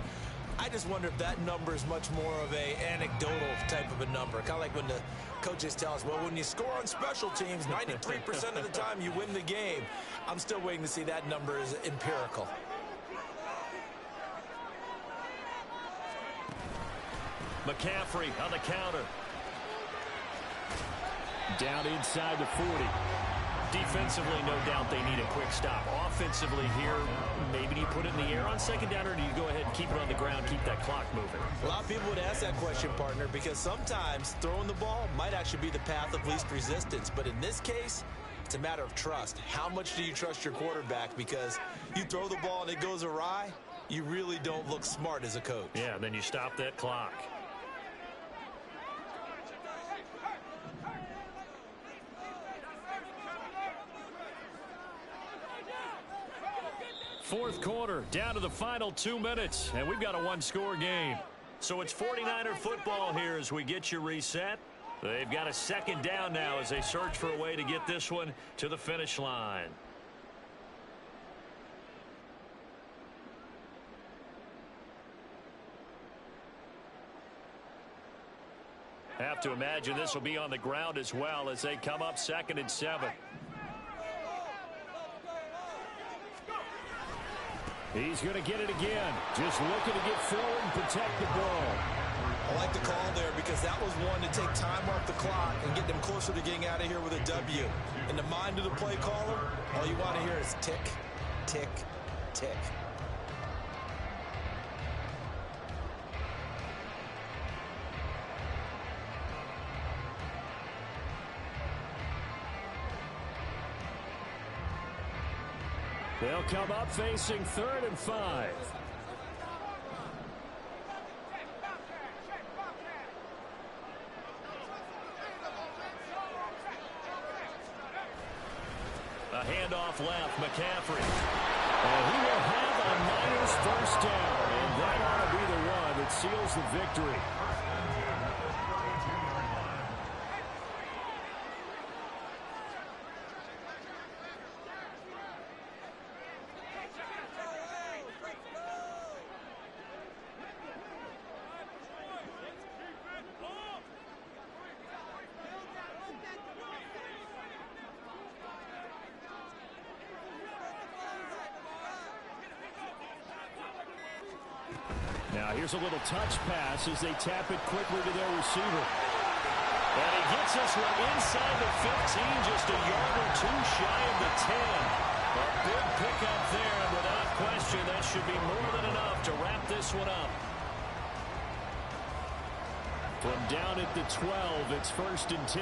I just wonder if that number is much more of a anecdotal type of a number. Kind of like when the coaches tell us, well, when you score on special teams, 93% of the time you win the game. I'm still waiting to see that number is empirical. McCaffrey on the counter. Down inside the 40. Defensively, no doubt they need a quick stop. Offensively here, maybe do you put it in the air on 2nd down, or do you go ahead and keep it on the ground, keep that clock moving? A lot of people would ask that question, partner, because sometimes throwing the ball might actually be the path of least resistance. But in this case, it's a matter of trust. How much do you trust your quarterback? Because you throw the ball and it goes awry, you really don't look smart as a coach. Yeah, and then you stop that clock. Fourth quarter, down to the final 2 minutes, and we've got a 1-score game. So it's 49er football here as we get you reset. They've got a 2nd down now as they search for a way to get this one to the finish line. Have to imagine this will be on the ground as well as they come up 2nd and 7. He's going to get it again. Just looking to get forward and protect the ball. I like the call there because that was one to take time off the clock and get them closer to getting out of here with a W. In the mind of the play caller, all you want to hear is tick, tick, tick. They'll come up facing 3rd and 5. A handoff left, McCaffrey. And he will have a Niners first down, and that ought to be the one that seals the victory. Now here's a little touch pass as they tap it quickly to their receiver. And he gets this one inside the 15, just a yard or two shy of the 10. A big pickup there, and without question, that should be more than enough to wrap this one up. From down at the 12, it's 1st and 10.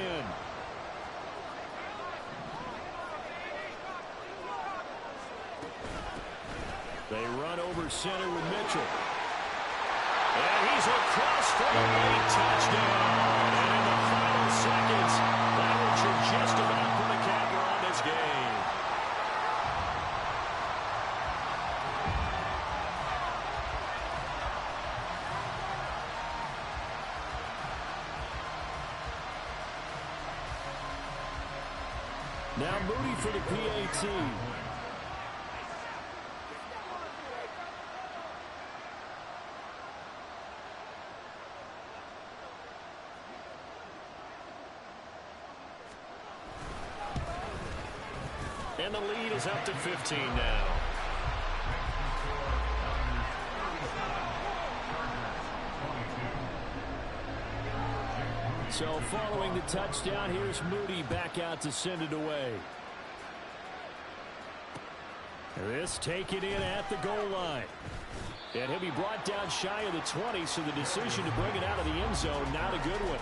They run over center with Mitchell. And he's across for a late touchdown. And in the final seconds, that should just about put a capper on this game. Now Moody for the PAT. And the lead is up to 15 now. So following the touchdown, here's Moody back out to send it away. This taken in at the goal line. And he'll be brought down shy of the 20, so the decision to bring it out of the end zone, not a good one.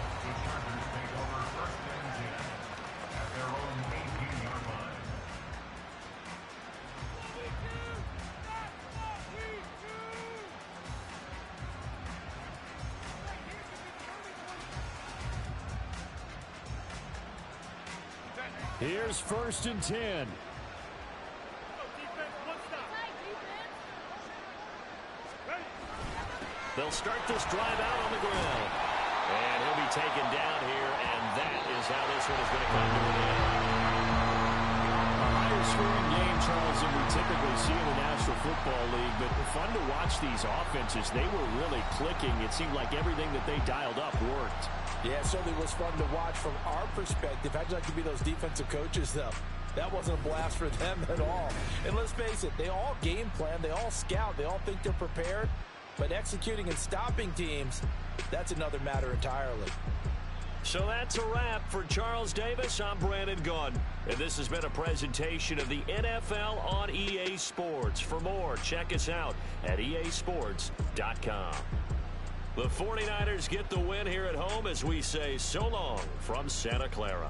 Here's 1st and 10. They'll start this drive out on the ground. And he'll be taken down here, and that is how this one is going to come to an end. A higher scoring game, Charles, than we typically see in the National Football League, but fun to watch these offenses. They were really clicking. It seemed like everything that they dialed up worked. Yeah, it certainly was fun to watch from our perspective. How'd you like to be those defensive coaches, though? That wasn't a blast for them at all. And let's face it, they all game plan, they all scout, they all think they're prepared. But executing and stopping teams, that's another matter entirely. So that's a wrap for Charles Davis. I'm Brandon Gunn. And this has been a presentation of the NFL on EA Sports. For more, check us out at easports.com. The 49ers get the win here at home as we say so long from Santa Clara.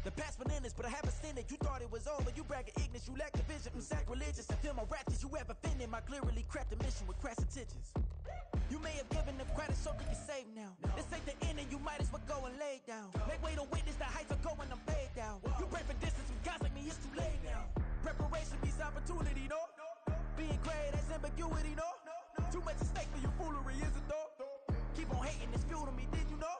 The past bananas, but I haven't seen it. You thought it was over. You bragging ignorance. You lack the vision. I'm sacrilegious. I feel my raptors. You ever offended my clearly crafted mission with crass intentions. You may have given them credit, so that you're safe now. This ain't the end, and you might as well go and lay down. Make way to witness the heights are going, I'm paid down. You pray for distance with guys like me, it's too late now. Preparation means opportunity, no? Being great has ambiguity, no? Too much at stake for your foolery, is it though? Keep on hating, it's fuel to me, did you know?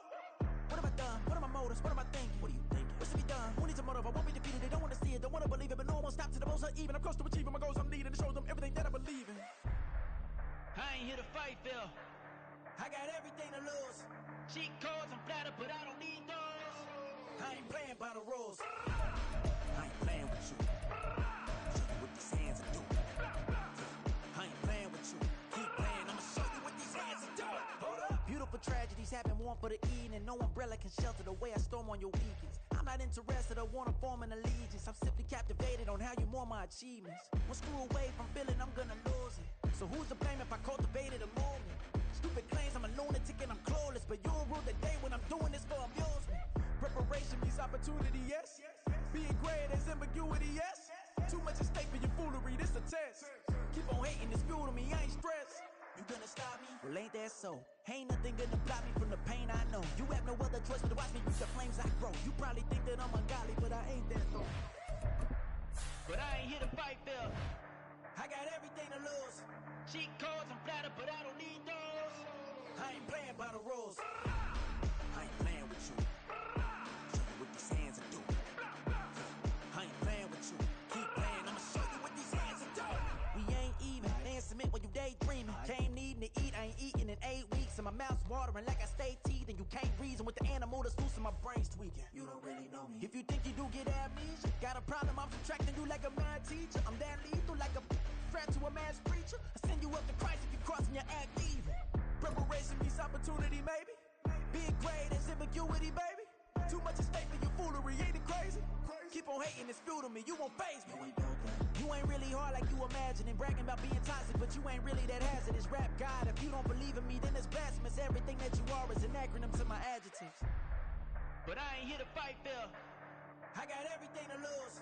What have I done? What are my motives? What am I thinking? What are you thinking? What's to be done? Who needs a motive? I won't be defeated. They don't want to see it, don't want to believe it, but no one will stop to the most even. I'm close to achieving my goals I'm needing to show them everything that I believe in. I ain't here to fight, Phil. I got everything to lose. Cheat codes, I'm flattered, but I don't need those. I ain't playing by the rules. I ain't playing with you. Show you what these hands are doing. I ain't playing with you. Keep playing, I'ma show you what these hands are doing. Hold up. Beautiful tragedies happen, one for the evening. No umbrella can shelter the way I storm on your weekends. I'm not interested, I wanna form an allegiance. I'm simply captivated on how you more my achievements. One screw away from feeling I'm gonna lose it. So who's to blame if I cultivated a movement? Stupid claims I'm a lunatic and I'm clueless, but you'll rule the day when I'm doing this for amusement. Preparation means opportunity, yes. Being great is ambiguity, yes. Too much at stake for your foolery, this a test. Keep on hating, this fuel to me, I ain't stressed. You gonna stop me? Well, ain't that so? Ain't nothing gonna block me from the pain I know. You have no other choice but to watch me reach the flames I grow. You probably think that I'm ungodly, but I ain't that though. But I ain't here to fight, Phil. I got everything to lose. Cheat codes, I'm flattered, but I don't need those. I ain't playing by the rules. I ain't playing with you. Show you what these hands are doing. I ain't playing with you. Keep playing, I'ma show you what these hands are doing. We ain't even. They ain't submit when you daydreaming. Came needing to eat, I ain't eating in 8 weeks. And my mouth's watering like I stay teeth. And you can't reason with the animal that's loose and my brain's tweaking. You don't really know me. If you think you do get amnesia, got a problem, I'm subtracting you like a mad teacher. I'm that lethal like a threat to a mass preacher. I send you up to Christ if you crossing your act evil. Preparation means opportunity, maybe. Being great is ambiguity, baby. Too much at stake for your foolery, ain't it crazy? Keep on hating, it's fuel to me, you won't faze me. You ain't really hard like you imagining. Bragging about being toxic, but you ain't really that hazardous. Rap God, if you don't believe in me, then it's blasphemous. Everything that you are is an acronym to my adjectives. But I ain't here to fight, Phil. I got everything to lose.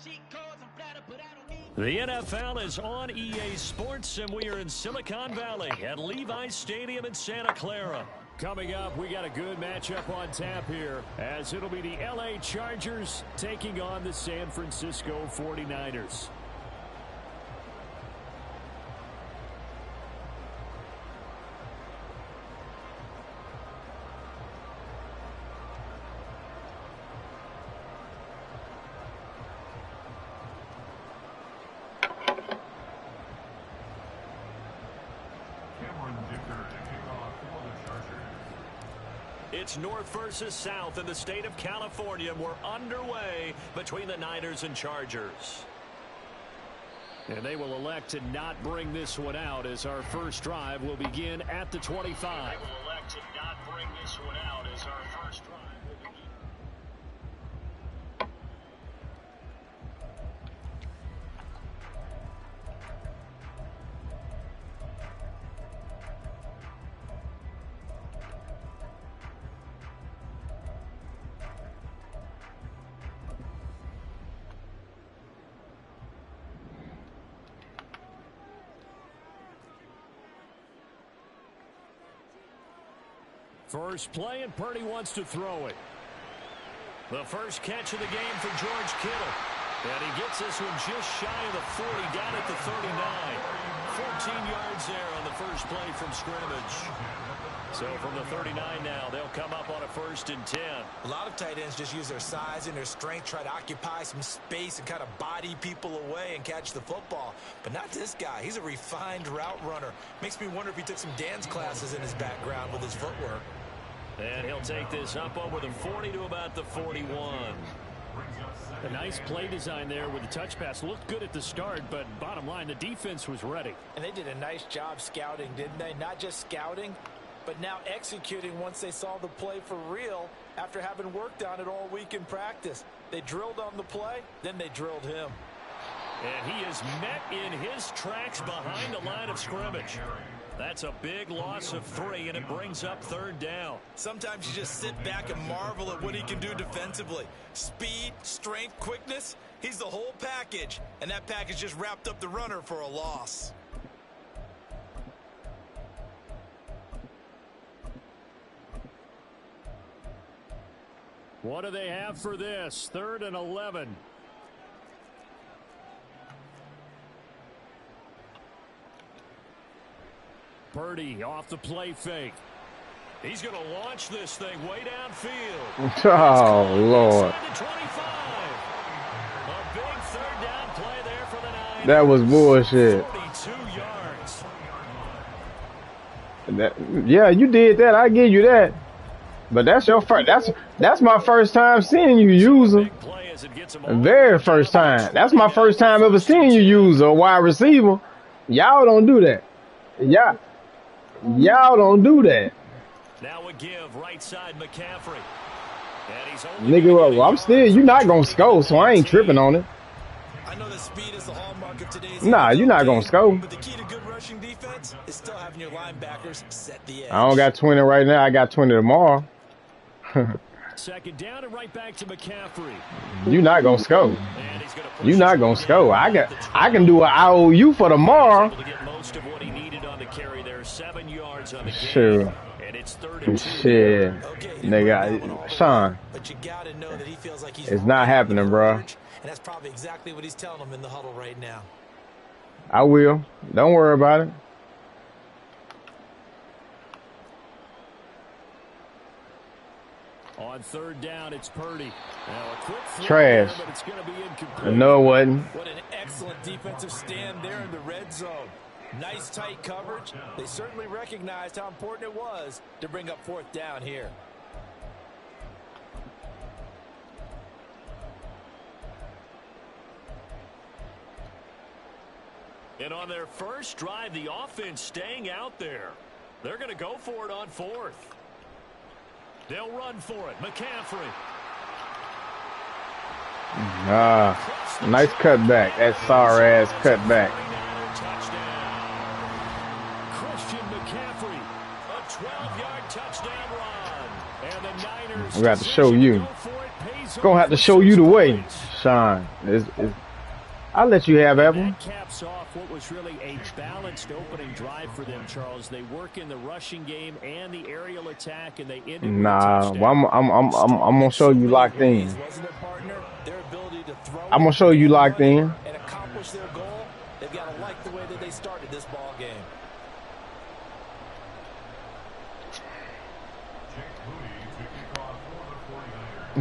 Cheat codes, I'm flattered, but I don't need. The NFL is on EA Sports, and we are in Silicon Valley at Levi's Stadium in Santa Clara. Coming up, we got a good matchup on tap here, as it'll be the LA Chargers taking on the San Francisco 49ers. It's North versus South in the state of California. We're underway between the Niners and Chargers. And they will elect to not bring this one out, as our first drive will begin at the 25. They will elect to not bring this one out, as our first drive will begin. First play, and Purdy wants to throw it. The first catch of the game for George Kittle. And he gets this one just shy of the 40, down at the 39. 14 yards there on the first play from scrimmage. So from the 39 now, they'll come up on a 1st and 10. A lot of tight ends just use their size and their strength, try to occupy some space and kind of body people away and catch the football. But not this guy. He's a refined route runner. Makes me wonder if he took some dance classes in his background with his footwork. And he'll take this up over the 40 to about the 41. A nice play design there with the touch pass. Looked good at the start, but bottom line, the defense was ready. And they did a nice job scouting, didn't they? Not just scouting, but now executing once they saw the play for real after having worked on it all week in practice. They drilled on the play, then they drilled him. And he is met in his tracks behind the line of scrimmage. That's a big loss of 3, and it brings up 3rd down. Sometimes you just sit back and marvel at what he can do defensively. Speed, strength, quickness. He's the whole package, and that package just wrapped up the runner for a loss. What do they have for this? 3rd and 11. Purdy off the play fake. He's going to launch this thing way downfield. Oh, Lord. A big 3rd down play there for the Niners. That was bullshit. 42 yards. Yeah, you did that. I give you that. But that's your first. That's my first time seeing you use them. Very first time. That's my first time ever seeing you use a wide receiver. Y'all don't do that. Y'all don't do that. Now a give right side McCaffrey. Nigga, I'm still. You're not gonna score, so I ain't tripping on it. I know that speed is the hallmark of today's. Nah, you're not gonna score. But the key to good rushing defense is still having your linebackers set the edge. I don't got 20 right now. I got 20 tomorrow. 2nd down and right back to McCaffrey. You're not gonna score. You're not gonna score. I can do an IOU for tomorrow. To get most of what he needed on the carry there. 7 yards on the game. Sure. And it's 3rd and 2. Shit. Nigga, Shawn. But you gotta know that he feels like he's It's not happening, bro. And that's probably exactly what he's telling them in the huddle right now. I will. Don't worry about it. On 3rd down, it's Purdy. Now a quick Trash. there, but it's going to be incomplete. No, it wasn't. What an excellent defensive stand there in the red zone. Nice tight coverage. They certainly recognized how important it was to bring up 4th down here. And on their first drive, the offense staying out there. They're going to go for it on 4th. They'll run for it. McCaffrey. Nice cutback. That sorry-ass cutback. Christian McCaffrey, a 12-yard touchdown run. And the Niners We got to show you. It's Gonna have to show you the way, Shawn. I'll let you have that one. That caps off what was really a balanced opening drive for them, Charles. They work in the rushing game and the aerial attack, and they ended with Nah, well, I'm gonna show you locked in. I'm gonna show you locked in. And accomplish their goal. They've got to like the way that they started this ball game.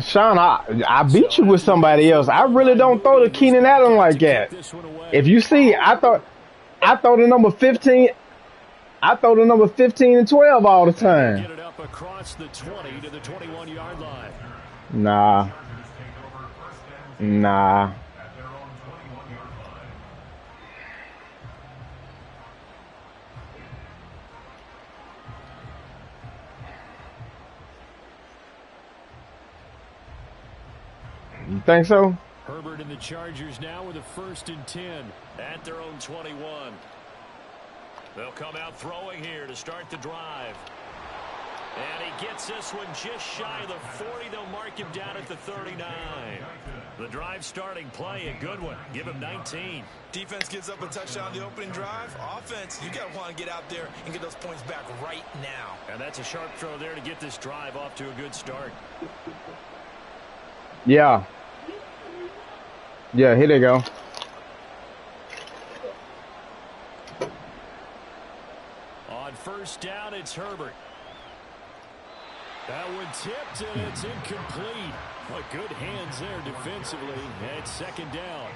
Shawn, I beat you with somebody else. I really don't throw to Keenan Allen like that. If you see, I throw the number 15. I throw the number 15 and 12 all the time. Get it up across the 20 to the 21-yard line. Nah. You think so? Herbert and the Chargers now with a 1st and 10 at their own 21. They'll come out throwing here to start the drive. And he gets this one just shy of the 40. They'll mark him down at the 39. The drive starting play, a good one. Give him 19. Defense gives up a touchdown on the opening drive. Offense, you got to want to get out there and get those points back right now. And that's a sharp throw there to get this drive off to a good start. Yeah. Yeah, here they go. On 1st down, it's Herbert. That one tipped, and it's incomplete. Well, good hands there defensively. And it's 2nd down.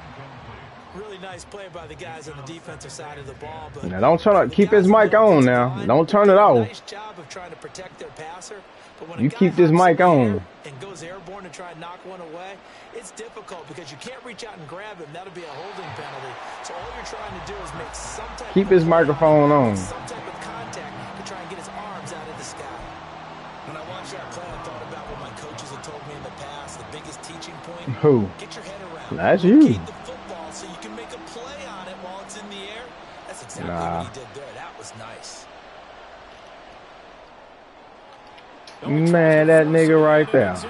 Really nice play by the guys on the defensive side of the ball. But Now don't turn up. Keep his mic on now. Don't turn it off. Nice job of trying to protect their passer. But when You keep this mic on. and goes airborne to try and knock one away, it's difficult because you can't reach out and grab him. That'll be a holding penalty. So all you're trying to do is make some type Keep of his microphone on. some type of contact to try and get his arms out of the sky. When I watched that play, I thought about what my coaches had told me in the past. The biggest teaching point: Who? get your head around. That's you. Locate the football so you can make a play on it while it's in the air. That's exactly what he did there. That was nice. Man, that nigga right there. Picked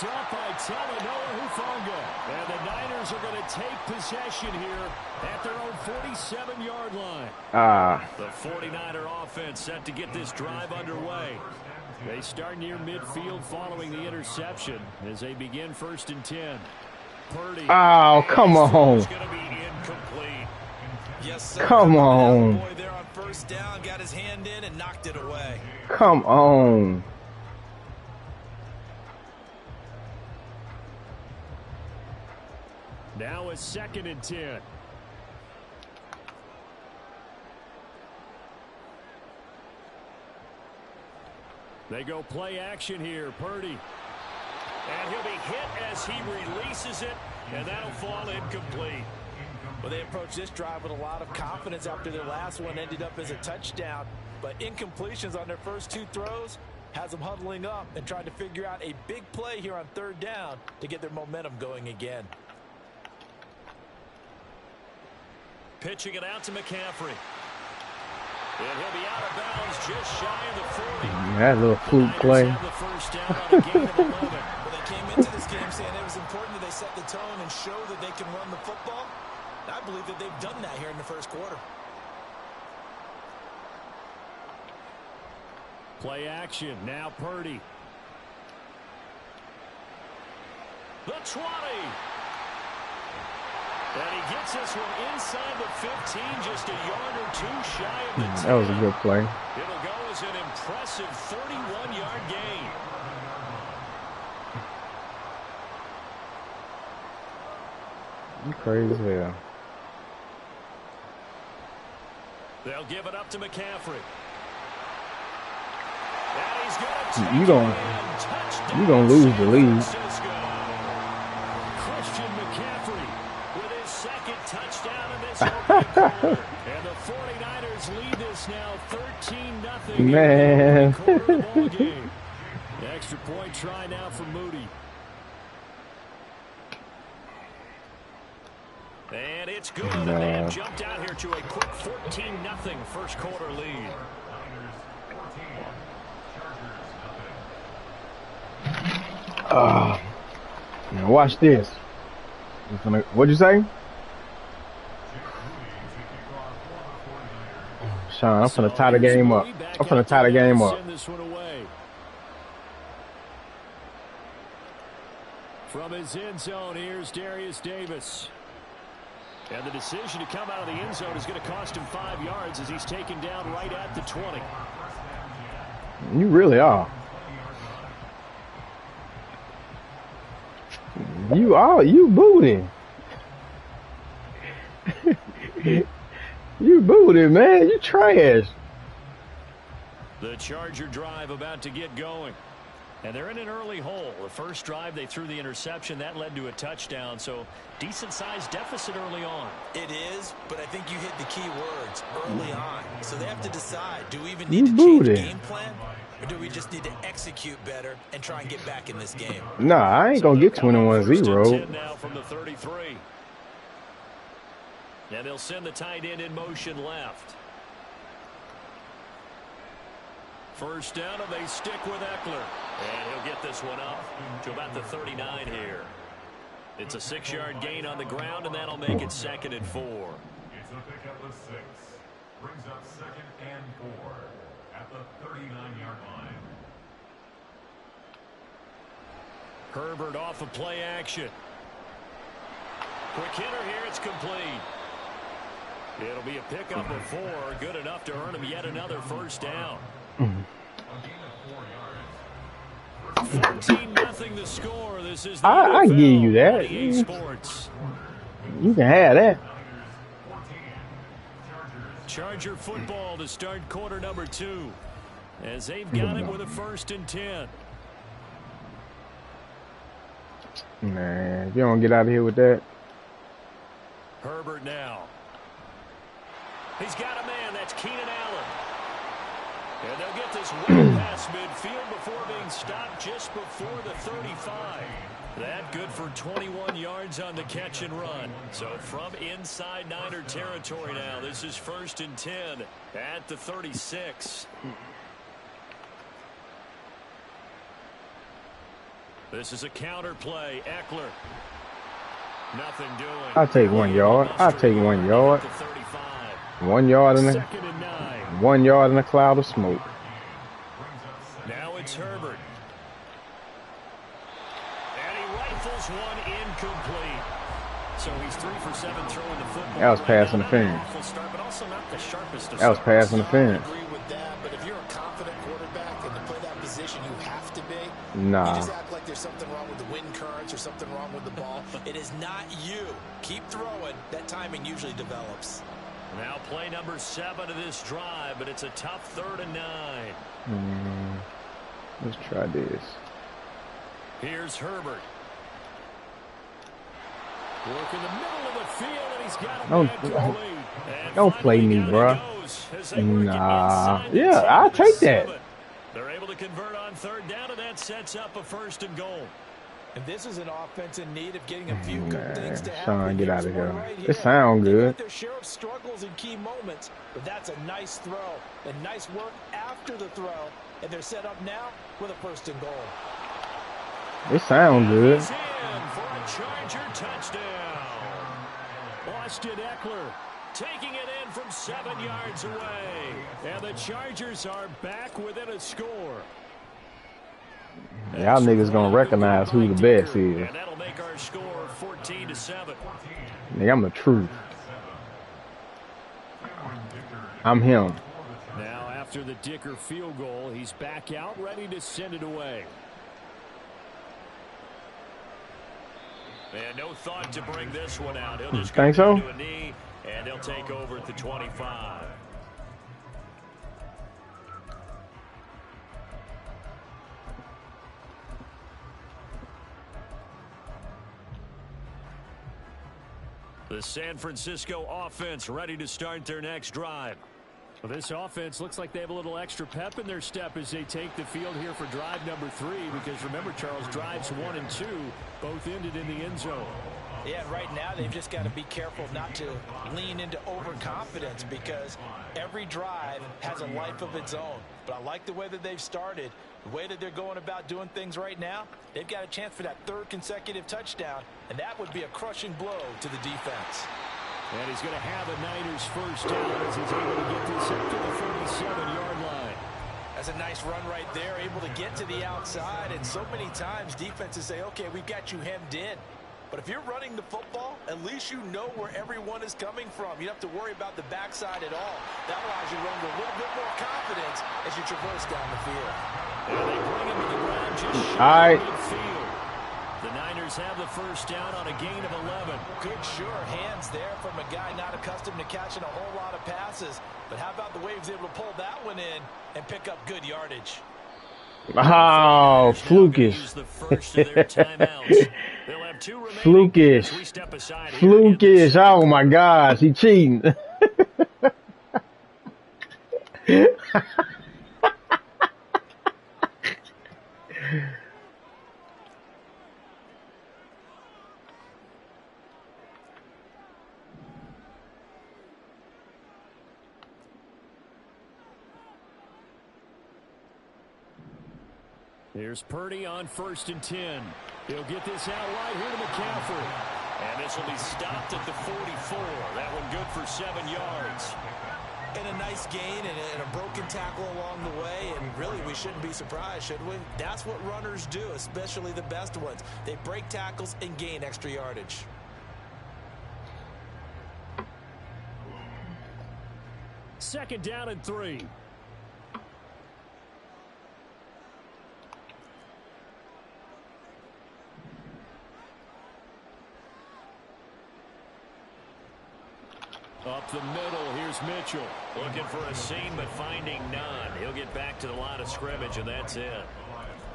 up by Talanoa Hufanga. And the Niners are going to take possession here at their own 47-yard line. The 49er offense set to get this drive underway. They start near midfield following the interception as they begin 1st and 10. Purdy. Oh, come on. Is going to be incomplete. Yes, sir. Come on. Boy there on 1st down, got his hand in and knocked it away. Come on. Now it's 2nd and 10. They go play action here. Purdy. And he'll be hit as he releases it, and that'll fall incomplete. Well, they approached this drive with a lot of confidence after their last one ended up as a touchdown. But incompletions on their first 2 throws has them huddling up and trying to figure out a big play here on 3rd down to get their momentum going again. Pitching it out to McCaffrey. And he'll be out of bounds just shy of the 40. That little fluke play. The first down on a gain of 11. Well, they came into this game saying it was important that they set the tone and show that they can run the football. I believe that they've done that here in the 1st quarter. Play action. Now Purdy. The 20. And he gets this one inside the 15, just a yard or 2 shy of the 10. That was a good play. It'll go as an impressive 31-yard gain. You crazy as hell. They'll give it up to McCaffrey. And he's going to You gonna lose the lead. Christian McCaffrey with his 2nd touchdown in this opening quarter. And the 49ers lead this now 13-0. Man. Quarter of the ball game. The extra point try now for Moody. And it's good. And they have jumped out here to a quick 14-0 first quarter lead. Now watch this. What'd you say? Shawn, I'm finna tie the game up. I'm finna tie the game up. From his end zone, here's Darius Davis. And the decision to come out of the end zone is going to cost him 5 yards as he's taken down right at the 20. You really are. You booted. You booted, man. You trash. The Charger drive about to get going. And they're in an early hole. The first drive, they threw the interception. That led to a touchdown. So, decent-sized deficit early on. It is, but I think you hit the key words early on. So they have to decide, do we even need to change game plan? Or do we just need to execute better and try and get back in this game? Nah, I ain't going to get 21-0. Now from the 33. And they'll send the tight end in motion left. First down, and they stick with Eckler. And he'll get this one up to about the 39 here. It's a 6-yard gain on the ground, and that'll make it 2nd and 4. It's a pickup of 6. Brings up 2nd and 4 at the 39-yard line. Herbert off of play action. Quick hitter here. It's complete. It'll be a pickup of 4. Good enough to earn him yet another first down. 14-0 the score. This is the I give you that. Sports. You can have that. Charger football to start quarter number 2. As they've got it with a 1st and 10. Man, if you don't get out of here with that. Herbert now. He's got a man. That's Keenan Allen. And they'll get this well past midfield before being stopped just before the 35. That good for 21 yards on the catch and run. So from inside Niner territory now, this is 1st and 10 at the 36. This is a counter play. Eckler. Nothing doing. I'll take 1 yard. I'll take 1 yard. 1 yard in 1 yard in a cloud of smoke. Now it's Herbert. And he rifles one incomplete. So he's 3 for 7 throwing the football. That was pass interference. That was pass interference. I agree with that, but if you're a confident quarterback and to play that position, you have to be. Nah. You just act like there's something wrong with the wind currents or something wrong with the ball. It is not you. Keep throwing. That timing usually develops. Now play number 7 of this drive, but it's a tough 3rd and 9. Let's try this. Here's Herbert. Work in the middle of the field, and he's got a don't play me, bro. Nah. Yeah, I'll take that. They're able to convert on 3rd down, and that sets up a 1st and goal. And this is an offense in need of getting a few good things to happen. Shawn, get out of here. It sounds good. Their share of struggles in key moments, but that's a nice throw and nice work after the throw, and they're set up now with a 1st and goal. It sounds good. He's in for a Charger touchdown. Austin Eckler taking it in from 7 yards away, and the Chargers are back within a score. Y'all niggas gonna recognize who the best is. And that'll make our score 14-7. Nigga, I'm the truth. I'm him. Now after the Dicker field goal, he's back out ready to send it away. And no thought to bring this one out. He'll just think go so? to a knee, and they'll take over at the 25. The San Francisco offense ready to start their next drive. Well, this offense looks like they have a little extra pep in their step as they take the field here for drive number 3, because remember, Charles, drives 1 and 2 both ended in the end zone. Yeah, right now they've just got to be careful not to lean into overconfidence, because every drive has a life of its own. But I like the way that they've started, the way that they're going about doing things right now. They've got a chance for that 3rd consecutive touchdown, and that would be a crushing blow to the defense. And he's going to have a Niners 1st down as he's able to get this up to the 47-yard line. That's a nice run right there, able to get to the outside. And so many times defenses say, okay, we've got you hemmed in. But if you're running the football, at least you know where everyone is coming from. You don't have to worry about the backside at all. That allows you to run with a little bit more confidence as you traverse down the field. And they bring him to the ground just shy of midfield. The Niners have the 1st down on a gain of 11. Good, sure hands there from a guy not accustomed to catching a whole lot of passes. But how about the way he was able to pull that one in and pick up good yardage? Oh, flukish. Flukish. Flukish. Oh my gosh, he cheating. Here's Purdy on 1st and 10. He'll get this out wide here to McCaffrey. And this will be stopped at the 44. That one good for 7 yards. And a nice gain and a broken tackle along the way. And really, we shouldn't be surprised, should we? That's what runners do, especially the best ones. They break tackles and gain extra yardage. Second down and 3. Up the middle, here's Mitchell. Looking for a seam, but finding none. He'll get back to the line of scrimmage, and that's it.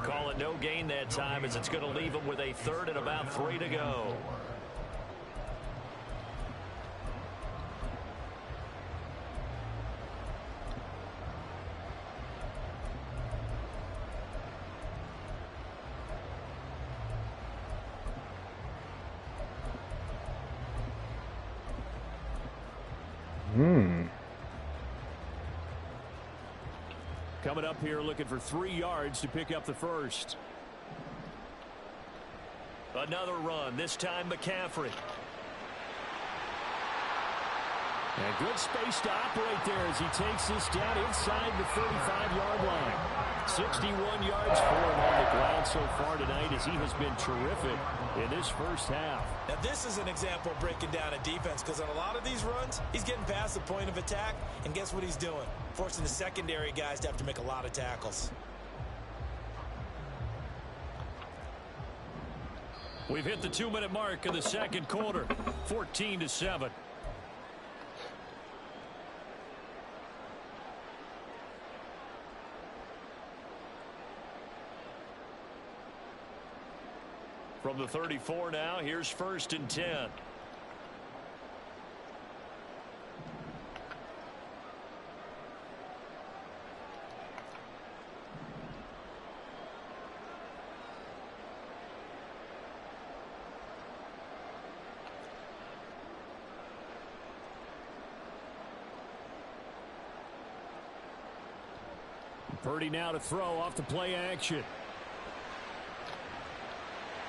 Call it no gain that time, as it's going to leave him with a 3rd and about 3 to go. Coming up here looking for 3 yards to pick up the first. Another run, this time McCaffrey. And good space to operate there as he takes this down inside the 35-yard line. 61 yards for him on the ground so far tonight as he has been terrific in this first half. Now this is an example of breaking down a defense, because on a lot of these runs, he's getting past the point of attack, and guess what he's doing? Forcing the secondary guys to have to make a lot of tackles. We've hit the 2-minute mark of the second quarter, 14-7. From the 34 now, here's 1st and 10. Purdy now to throw off the play action.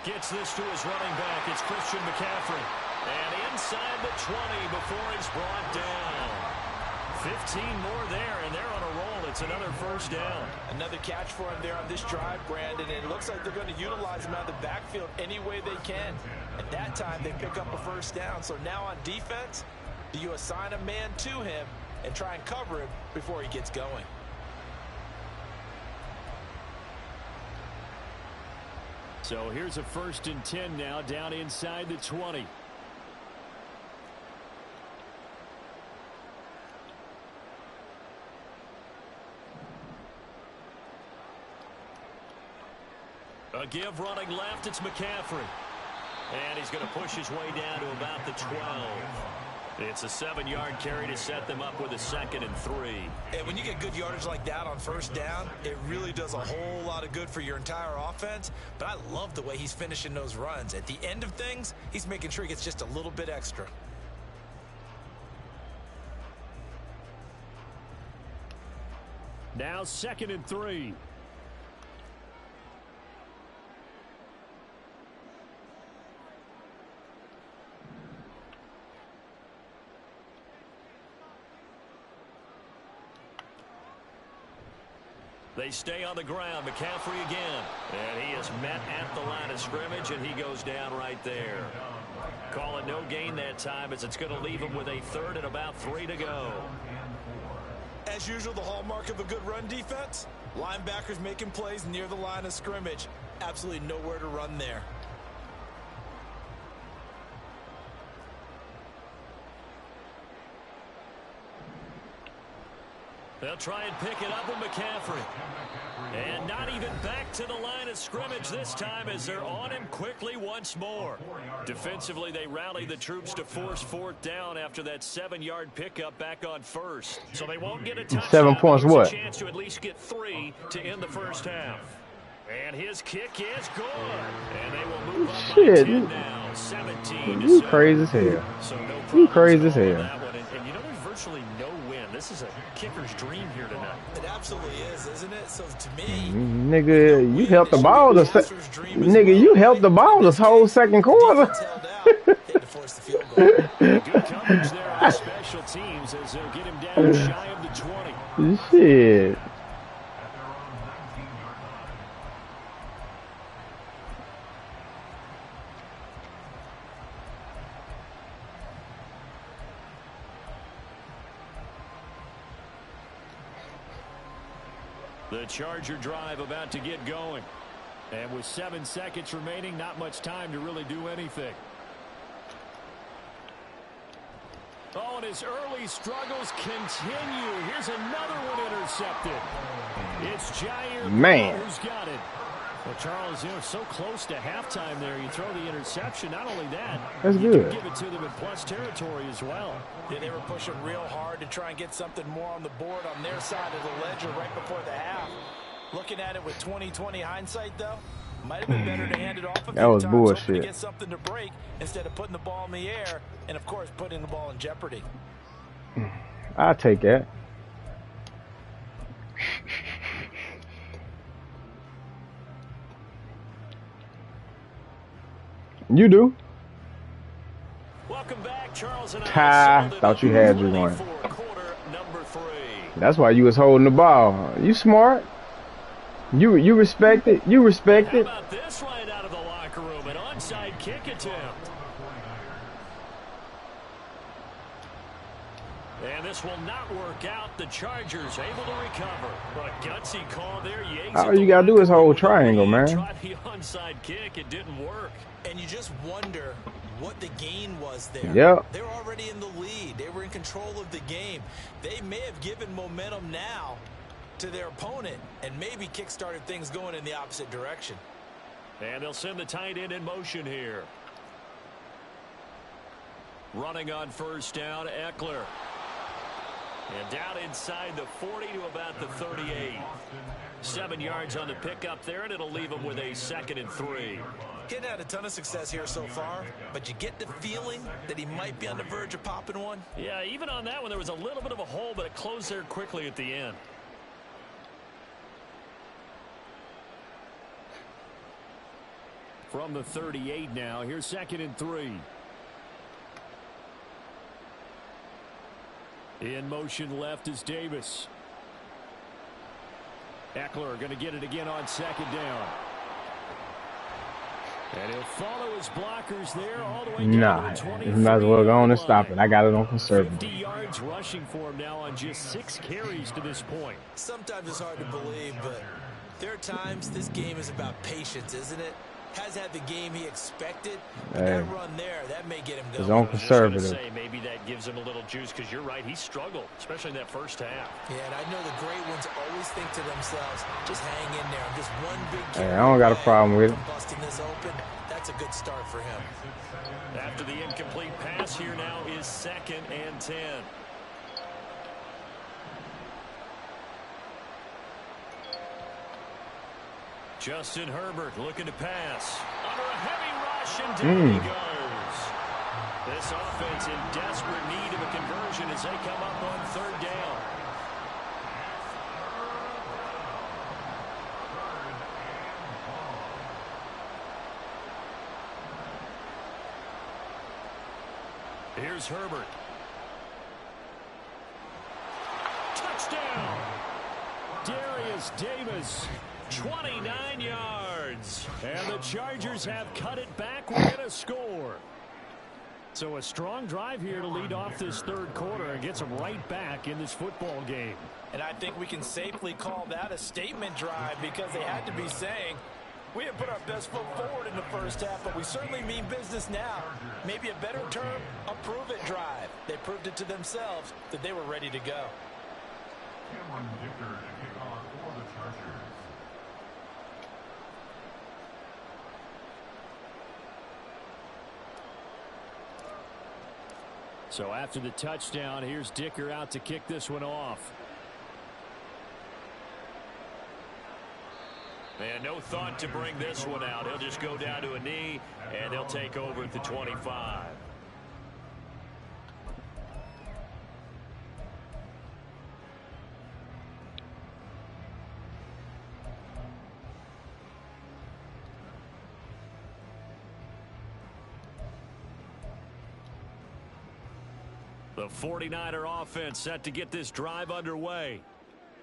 Gets this to his running back. It's Christian McCaffrey. And inside the 20 before he's brought down. 15 more there, and they're on a roll. It's another first down. Another catch for him there on this drive, Brandon. And it looks like they're going to utilize him out of the backfield any way they can. At that time, they pick up a first down. So now on defense, do you assign a man to him and try and cover him before he gets going? So here's a 1st and 10 now, down inside the 20. A give running left, it's McCaffrey. And he's going to push his way down to about the 12. It's a 7-yard carry to set them up with a 2nd and 3. And when you get good yardage like that on first down, it really does a whole lot of good for your entire offense. But I love the way he's finishing those runs. At the end of things, he's making sure he gets just a little bit extra. Now 2nd and 3. They stay on the ground. McCaffrey again. And he is met at the line of scrimmage, and he goes down right there. Call it no gain that time, as it's going to leave him with a 3rd and about 3 to go. As usual, the hallmark of a good run defense, linebackers making plays near the line of scrimmage. Absolutely nowhere to run there. They'll try and pick it up with McCaffrey. And not even back to the line of scrimmage this time as they're on him quickly once more. Defensively, they rally the troops to force 4th down after that 7-yard pickup back on 1st. So they won't get a touchdown. 7 points what? A chance to at least get 3 to end the first half. And his kick is good. And they will move up by 10 now. 17 You crazy as hell. So no You crazy as hell. And you know, there's virtually no win. This is a kicker's dream here tonight. It absolutely is, isn't it? So to me, nigga, you helped the ball nigga, you helped the ball this whole second quarter. Good coverage there on special teams as they'll get him down shy of the 20. Shit. The Charger drive about to get going. And with 7 seconds remaining, not much time to really do anything. Oh, and his early struggles continue. Here's another one intercepted. It's Jair who's got it. Well, Charles, you know, so close to halftime there. You throw the interception. Not only that, that's you good. Can give it to them in plus territory as well. Yeah, they were pushing real hard to try and get something more on the board on their side of the ledger right before the half. Looking at it with 20/20 hindsight, though, might have been better to hand it off a few was times, bullshit. hoping to get something to break instead of putting the ball in the air and, of course, putting the ball in jeopardy. I'll take that. You do. Welcome back, Charles and Ty, thought you had you one. That's why you was holding the ball. You smart. You respect it. You respect it. How about this right out of the locker room? An onside kick attempt. And this will not work out. The Chargers able to recover. But a gutsy call there. All you gotta do is hold triangle, man. Try the onside kick. It didn't work. And you just wonder what the gain was there. Yep. They were already in the lead. They were in control of the game. They may have given momentum now to their opponent and maybe kick-started things going in the opposite direction. And they'll send the tight end in motion here. Running on first down, Eckler. And down inside the 40 to about the 38. 7 yards on the pickup there, and it'll leave him with a 2nd and 3. Getting had a ton of success here so far, but you get the feeling that he might be on the verge of popping one. Yeah, even on that one, there was a little bit of a hole, but it closed there quickly at the end. From the 38 now, here's 2nd and 3. In motion left is Davis. Eckler going to get it again on 2nd down. And he'll follow his blockers there all the way down to the 23. You might as well go on and stop it. I got it on conservative. 50 yards rushing for him now on just 6 carries to this point. Sometimes it's hard to believe, but there are times this game is about patience, isn't it? Has had the game he expected. But that run there, that may get him going. It's on conservative. Say, maybe that gives him a little juice because you're right. He struggled, especially in that first half. Yeah, and I know the great ones always think to themselves, just hang in there. I'm just one big Hey, I don't got a problem with it. Busting this open, that's a good start for him. After the incomplete pass here now is 2nd and 10. Justin Herbert looking to pass. Under a heavy rush, and down he goes. This offense in desperate need of a conversion as they come up on 3rd down. Here's Herbert. Touchdown! Darius Davis. 29 yards. And the Chargers have cut it back within a score. So a strong drive here to lead off this 3rd quarter and gets them right back in this football game. And I think we can safely call that a statement drive because they had to be saying, we have put our best foot forward in the first half, but we certainly mean business now. Maybe a better term, a prove-it drive. They proved it to themselves that they were ready to go. So after the touchdown, here's Dicker out to kick this one off. And no thought to bring this one out. He'll just go down to a knee, and they'll take over at the 25. The 49er offense set to get this drive underway.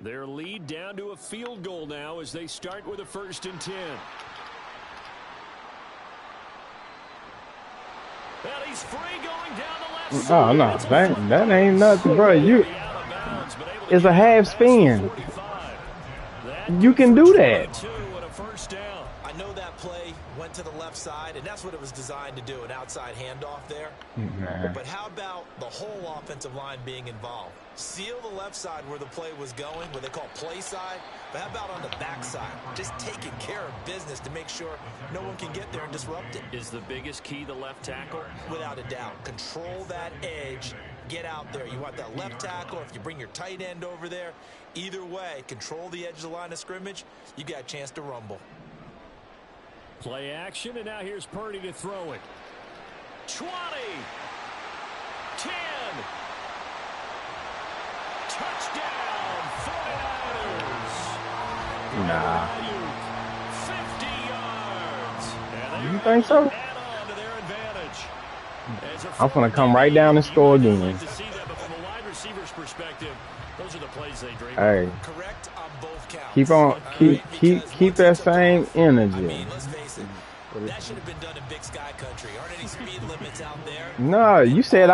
Their lead down to a field goal now as they start with a 1st and 10. Well, he's free going down the left side. Oh, no, that ain't nothing, bro. It's a half spin. You can do that. I know that play went to the left side, and that's what it was designed to do, an outside handoff there. But how about the whole offensive line being involved? Seal the left side where the play was going, what they call play side, but how about on the back side? Just taking care of business to make sure no one can get there and disrupt it. Is the biggest key the left tackle? Without a doubt. Control that edge. Get out there. You want that left tackle, or if you bring your tight end over there, either way, control the edge of the line of scrimmage, you got a chance to rumble. Play action, and now here's Purdy to throw it. 20. 10. Touchdown, 49ers. Nah. 50 yards. You think so? Add on to their I'm gonna come right down and score again. Hey, keep on, keep that same energy. That should have been done in Big Sky Country. Aren't any speed limits out there? No, you said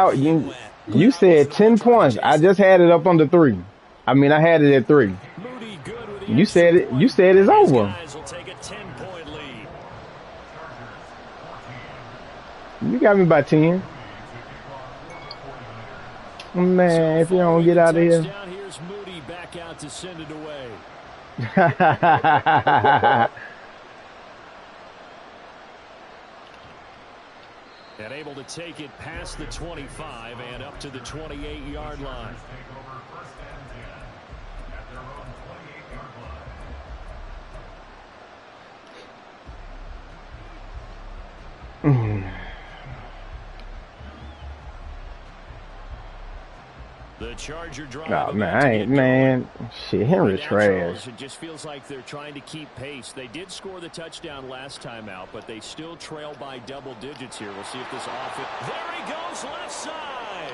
you said 10 points. I just had it up under 3. I mean, I had it at 3. You said it. You said it's over. You got me by 10. Man, if you don't get out of here. Here's Moody back out to send it away. And able to take it past the 25 and up to the 28-yard line. The Charger drive. Oh man, shit, Henry trash. It just feels like they're trying to keep pace. They did score the touchdown last time out, but they still trail by double digits here. We'll see if this offense. There he goes, left side.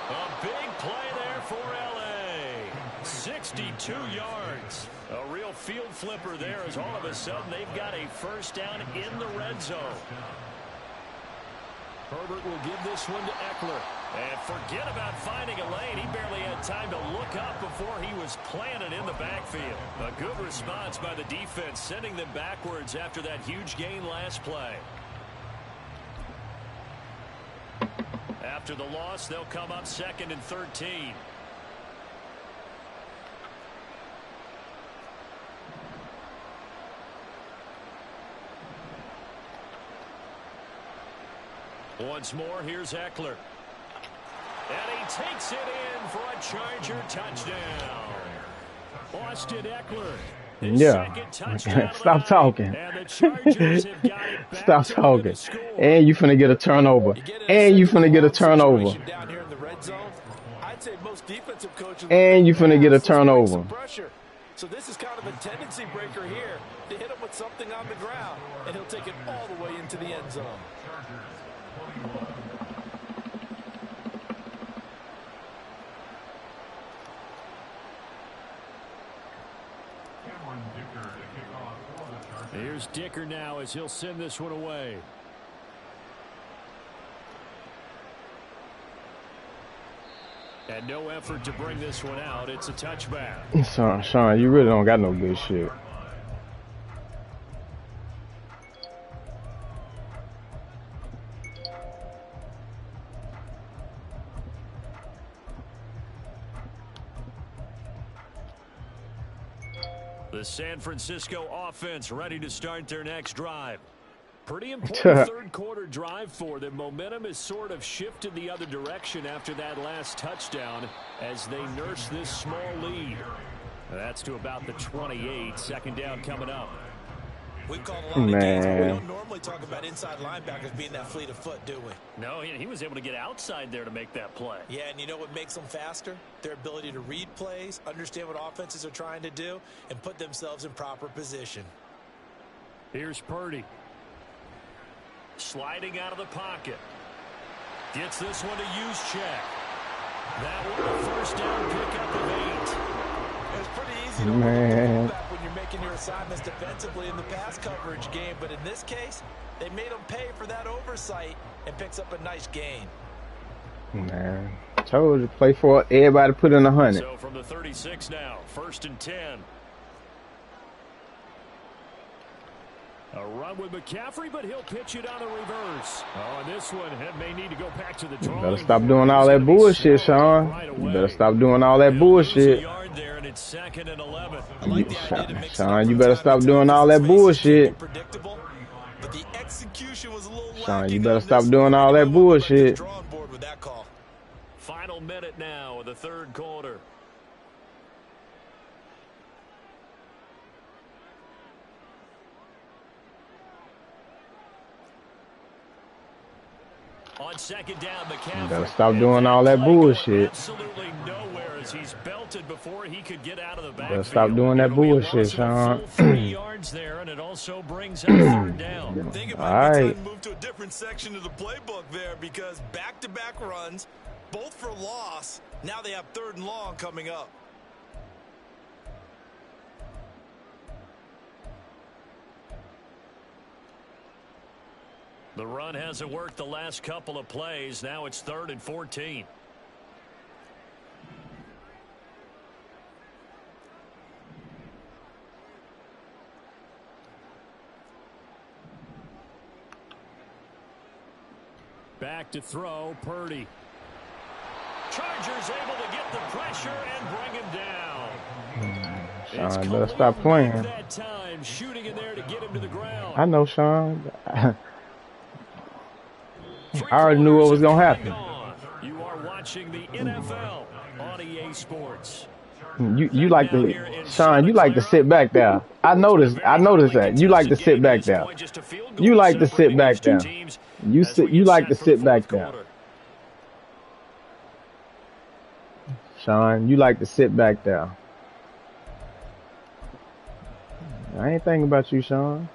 A big play there for LA. 62 yards. A real field flipper there as all of a sudden they've got a first down in the red zone. Herbert will give this one to Eckler. And forget about finding a lane. He barely had time to look up before he was planted in the backfield. A good response by the defense, sending them backwards after that huge gain last play. After the loss, they'll come up 2nd and 13. Once more, here's Eckler. And he takes it in for a Charger touchdown. Austin Eckler. Yeah. Stop talking. Stop talking. And you finna get a turnover. And you finna get a turnover. And you finna get a turnover. So this is kind of a tendency breaker here to hit him with something on the ground. And he'll take it all the way into the end zone. Here's Dicker now as he'll send this one away. And no effort to bring this one out. It's a touchback. Shawn, you really don't got no good shit. The San Francisco offense ready to start their next drive. Pretty important third quarter drive for them. Momentum has sort of shifted the other direction after that last touchdown as they nurse this small lead. That's to about the 28. 2nd down coming up. We've called a lot of games, but we don't normally talk about inside linebackers being that fleet of foot, do we? No, he was able to get outside there to make that play. Yeah, and you know what makes them faster? Their ability to read plays, understand what offenses are trying to do, and put themselves in proper position. Here's Purdy. Sliding out of the pocket. Gets this one to use check. That one a first down pickup of 8. It's pretty easy to look at the when you're making your assignments defensively in the pass coverage game, but in this case, they made them pay for that oversight and picks up a nice gain. Man, told you, play for everybody put in 100. So from the 36 now, 1st and 10. A run with McCaffrey, but he'll pitch it on the reverse. Oh, and this one may need to go back to the drawing board. Better stop doing all that bullshit, Shawn. You better stop doing all that bullshit. There, and it's 2nd and 11. Shawn, you better stop doing all that bullshit. Shawn, you better stop doing all that bullshit. Final minute now of the 3rd quarter. On 2nd down, McCaffrey. You better stop doing all that bullshit. Absolutely nowhere as he's belted before he could get out of the backfield. Better stop doing that bullshit, Shawn. yards there, and it also brings up third down. I think it All might be time right. to move to a different section of the playbook there because back-to-back runs, both for loss. Now they have 3rd and long coming up. The run hasn't worked the last couple of plays. Now it's 3rd and 14. Back to throw, Purdy. Chargers able to get the pressure and bring him down. Shawn, better stop playing. That time, shooting in there to get him to the ground. I know, Shawn. I already knew what was gonna happen. You are watching the NFL on EA Sports. You like to, Shawn, you like to sit back there. I noticed that. You like to sit back there. You like to sit back there. You like to sit back there. Shawn, you like to sit back there. I ain't thinking about you, Shawn.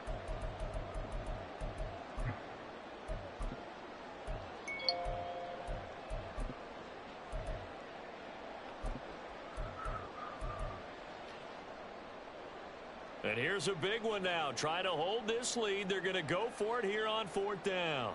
And here's a big one now. Trying to hold this lead. They're going to go for it here on 4th down.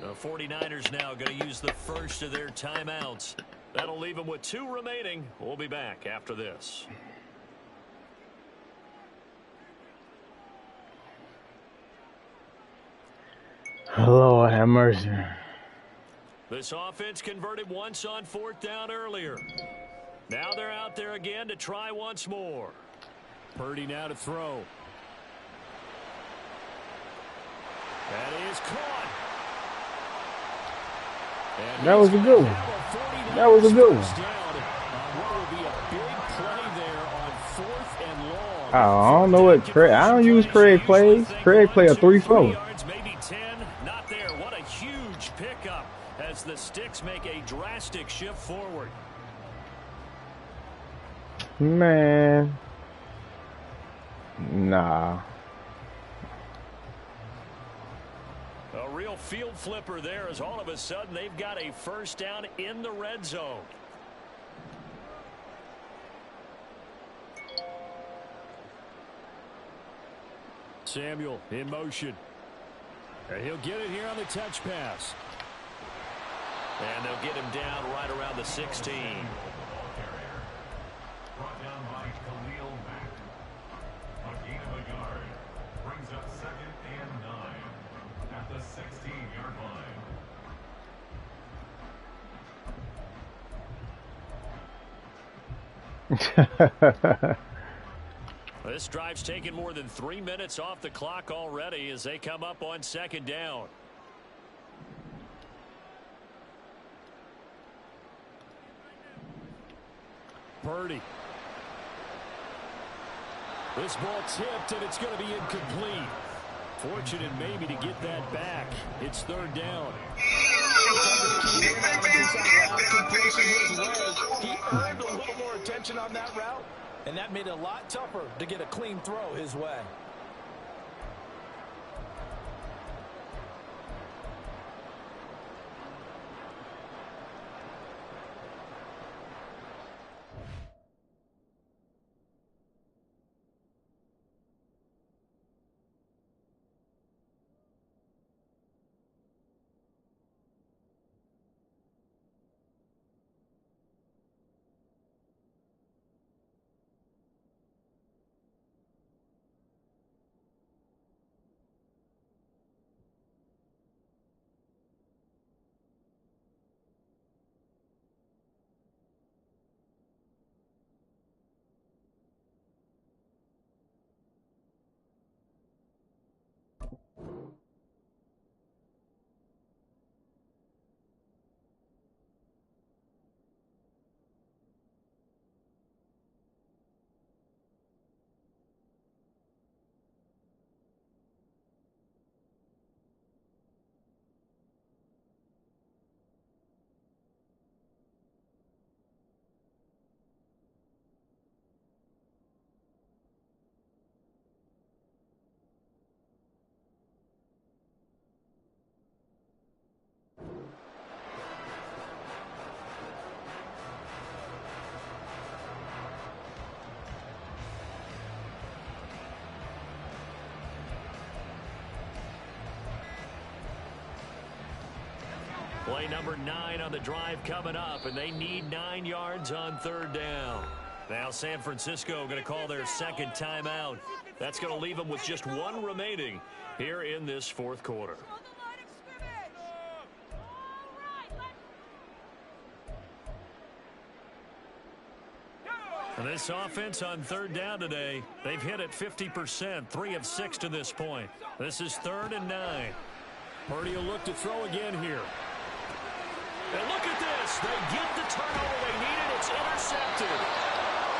The 49ers now going to use the first of their timeouts. That'll leave them with 2 remaining. We'll be back after this. Lord have mercy. This offense converted once on 4th down earlier. Now they're out there again to try once more. Purdy now to throw. That is caught. And That was a good one. That was a good one. What will be a big play there on 4th and long. I don't know what Craig. I don't use Craig plays. Craig play a 3-4. Yards, maybe 10. Not there. What a huge pickup as the Sticks make a drastic shift forward. Man. Nah. A real field flipper there as all of a sudden they've got a first down in the red zone. Samuel in motion. And he'll get it here on the touch pass. And they'll get him down right around the 16. Brought down by Khalil Mack. A gain of a yard. Brings up 2nd and 9 at the 16-yard line. This drive's taken more than 3 minutes off the clock already as they come up on 2nd down. Purdy. This ball tipped, and it's going to be incomplete. Fortunate maybe to get that back. It's 3rd down. He earned a little more attention on that route, and that made it a lot tougher to get a clean throw his way. Play number 9 on the drive coming up, and they need 9 yards on third down. Now San Francisco going to call their second timeout. That's going to leave them with just 1 remaining here in this fourth quarter. And this offense on third down today, they've hit it 50%, 3 of 6 to this point. This is 3rd and 9. Purdy will look to throw again here. And look at this. They get the turnover they needed. It's intercepted.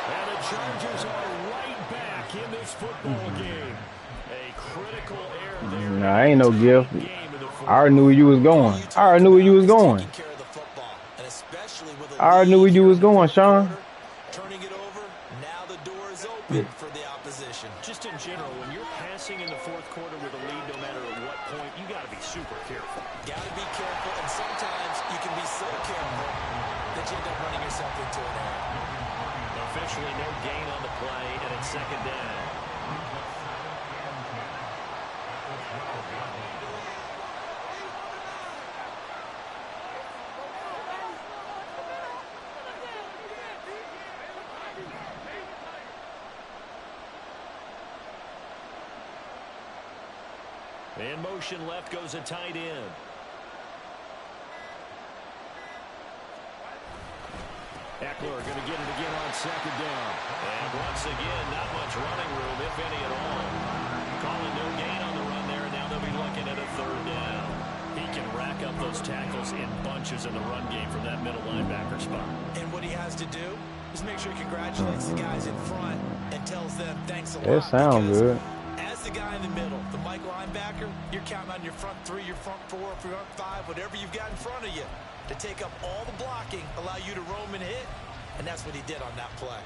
And the Chargers are right back in this football game. A critical error there. Nah, ain't no gift. I already knew where you was going. I already knew where you was going. I already knew where you was going, Shawn. Turning it over, now the door is open for the opposition. Just in general, when you're passing in the fourth quarter with a lead, no matter at what point, you got to be super careful. Got to be careful, and sometimes you can be so careful that you end up running yourself into an error. Officially no gain on the play, and it's 2nd down. In motion left goes a tight end. Eckler going to get it again on 2nd down. And once again, not much running room, if any at all. Calling no gain on the run there, and now they'll be looking at a 3rd down. He can rack up those tackles in bunches in the run game from that middle linebacker spot. And what he has to do is make sure he congratulates the guys in front and tells them thanks a lot. That sounds good. As the guy in the middle, the Mike linebacker, you're counting on your front 3, your front 4, your front 5, whatever you've got in front of you to take up all the blocking, allow you to roam and hit, and that's what he did on that play.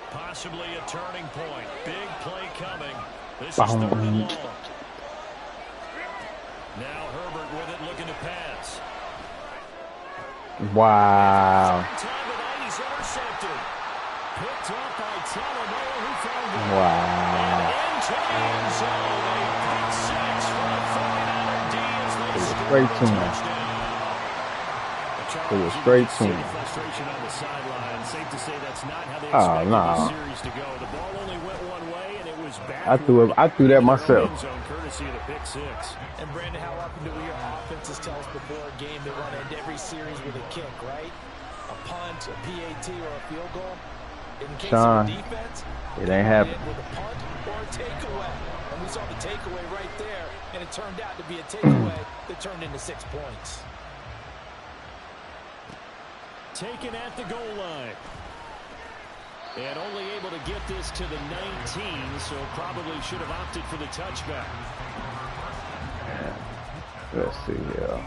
Possibly a turning point. Big play coming. This is 3rd and long. Now Herbert with it, looking to pass. Wow. He's intercepted. Picked up by Talanoa, who found it. Wow. And into the end zone. A pick 6 for a 49er D as they score Straight a to him. touchdown. It was straight to him. Frustration on the sideline. Safe to say that's not how they Oh, expected no. the series to go. The ball only went one way, and it was back. I threw that myself. Courtesy of the pick 6. And Brandon, how often do we hear offenses tell us before a game they want to end every series with a kick, right? A punt, a PAT, or a field goal? In case Shawn, of the defense, it ain't happening. with a punt or a takeaway. And we saw the takeaway right there, and it turned out to be a takeaway that turned into 6 points. Taken at the goal line. And only able to get this to the 19, so probably should have opted for the touchback. Let's see here.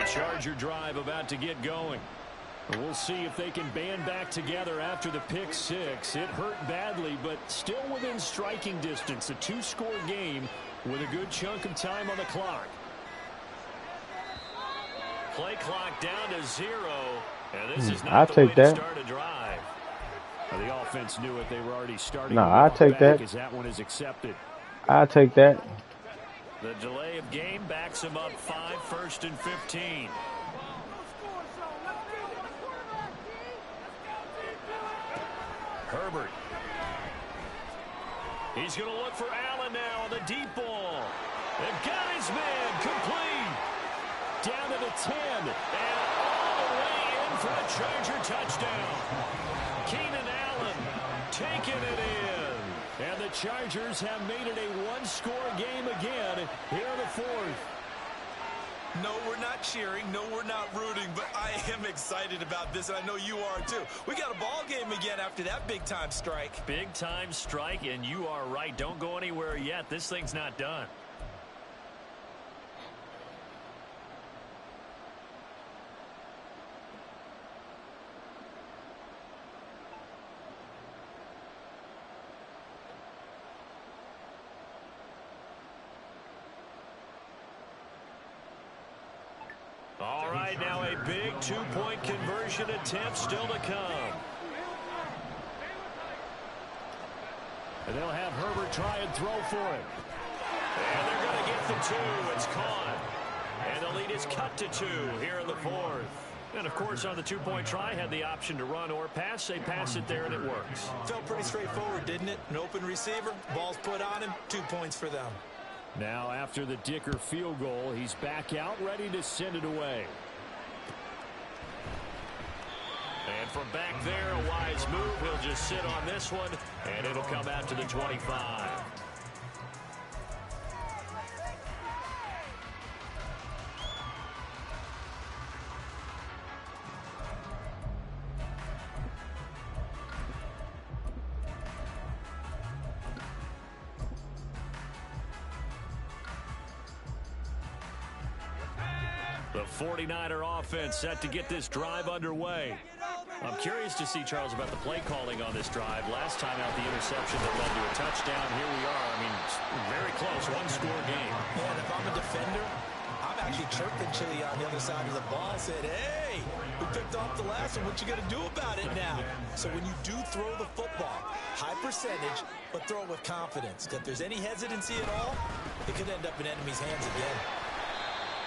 Charger drive about to get going. We'll see if they can band back together after the pick 6. It hurt badly, but still within striking distance. A 2-score game with a good chunk of time on the clock. Play clock down to 0. And this is not the way to start a drive. Now, the offense knew it. They were already starting. No, I'll take that. As that one is accepted. I'll take that. The delay of game backs him up 5, 1st and 15. Herbert. He's going to look for Allen now on the deep ball. They've got his man complete. Down to the 10. And all the way in for a Charger touchdown. Keenan Allen taking it in. And the Chargers have made it a 1-score game again here in the 4th. No, we're not cheering. No, we're not rooting. But I am excited about this, and I know you are too. We got a ball game again after that big-time strike. Big-time strike, and you are right. Don't go anywhere yet. This thing's not done. side. Now a big two-point conversion attempt still to come. And they'll have Herbert try and throw for it. And they're going to get the 2. It's caught. And the lead is cut to 2 here in the fourth. And, of course, on the two-point try, had the option to run or pass. They pass it there, and it works. Felt pretty straightforward, didn't it? An open receiver, ball's put on him, 2 points for them. Now, after the Dicker field goal, he's back out, ready to send it away. And from back there, a wise move. He'll just sit on this one, and it'll come out to the 25. The 49er offense set to get this drive underway. I'm curious to see, Charles, about the play calling on this drive. Last time out, the interception that led to a touchdown. Here we are. I mean, very close, one-score game. Man, if I'm a defender, I'm actually chirping Chili on the other side of the ball. Said, hey, we picked off the last one. What you going to do about it now? So when you do throw the football, high percentage, but throw it with confidence. If there's any hesitancy at all, it could end up in enemy's hands again.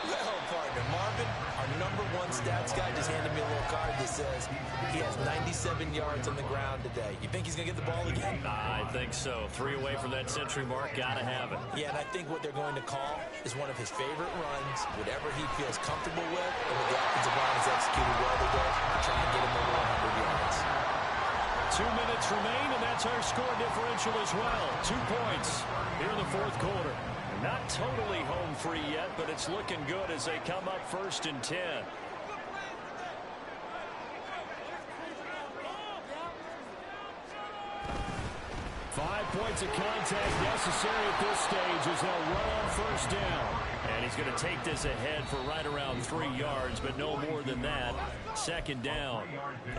Well, partner, Marvin, our #1 stats guy just handed me a little card that says he has 97 yards on the ground today. You think he's going to get the ball again? I think so. 3 away from that century mark. Got to have it. Yeah, and I think what they're going to call is one of his favorite runs, whatever he feels comfortable with, and what the offensive line has executed well today, trying to get him over 100 yards. 2 minutes remain, and that's our score differential as well. 2 points here in the fourth quarter. Not totally home free yet, but it's looking good as they come up 1st and 10. Five points of contact necessary at this stage as they'll run on 1st down. And he's going to take this ahead for right around 3 yards, but no more than that. 2nd down.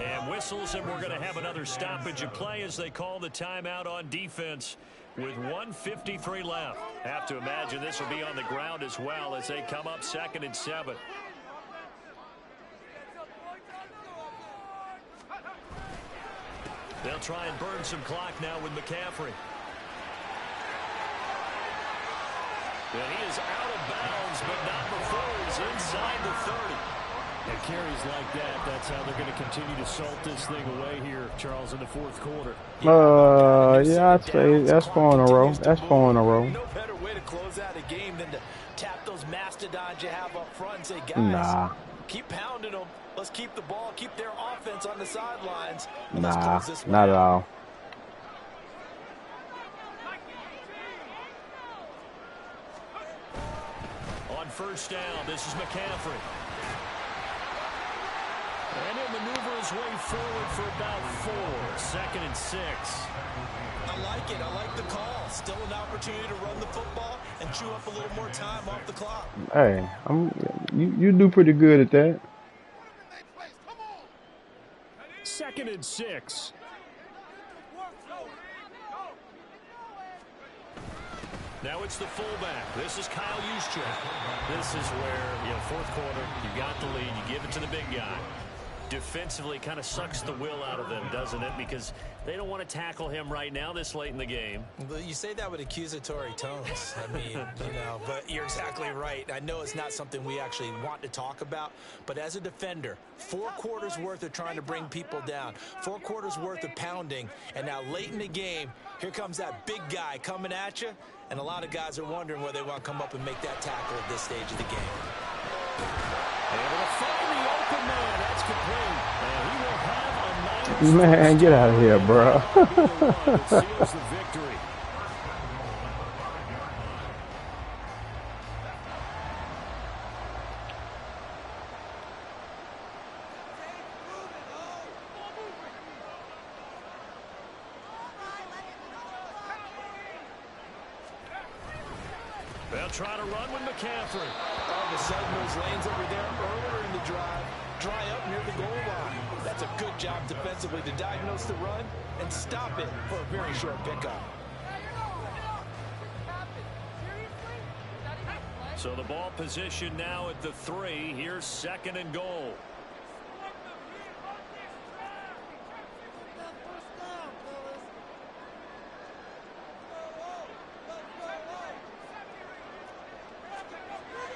And whistles, and we're going to have another stoppage of play as they call the timeout on defense with 1:53 left. Have to imagine this will be on the ground as well as they come up 2nd and 7. They'll try and burn some clock now with McCaffrey. And he is out of bounds, but not before he's inside the 30. And carries like that, that's how they're going to continue to salt this thing away here, Charles, in the fourth quarter. Yeah, I'd say that's 4 in a row. That's 4 in a row. No better way to close out a game than to tap those mastodons you have up front and say, guys, Nah. keep pounding them. Let's keep the ball, keep their offense on the sidelines. Nah, not at all. On 1st down, this is McCaffrey. And he'll maneuver his way forward for about 4. 2nd and 6. I like it. I like the call. Still an opportunity to run the football and chew up a little more time off the clock. Hey, you do pretty good at that. 2nd and 6. Now it's the fullback. This is Kyle Juszczyk. This is where, fourth quarter, you got the lead, you give it to the big guy. Defensively kind of sucks the will out of them, doesn't it? Because they don't want to tackle him right now this late in the game. Well, you say that with accusatory tones. I mean, but you're exactly right. I know it's not something we actually want to talk about, but as a defender, 4 quarters worth of trying to bring people down, 4 quarters worth of pounding, and now late in the game, here comes that big guy coming at you, and a lot of guys are wondering whether they want to come up and make that tackle at this stage of the game. Able to find the open man. That's complete. And he will have a -. Man, get out of here, bro. It seals the victory. They'll try to run with McCaffrey. All of a sudden, those lanes over there earlier in the drive dry up near the goal line. That's a good job defensively to diagnose the run and stop it for a very short pickup. So the ball position now at the 3. Here's 2nd and goal.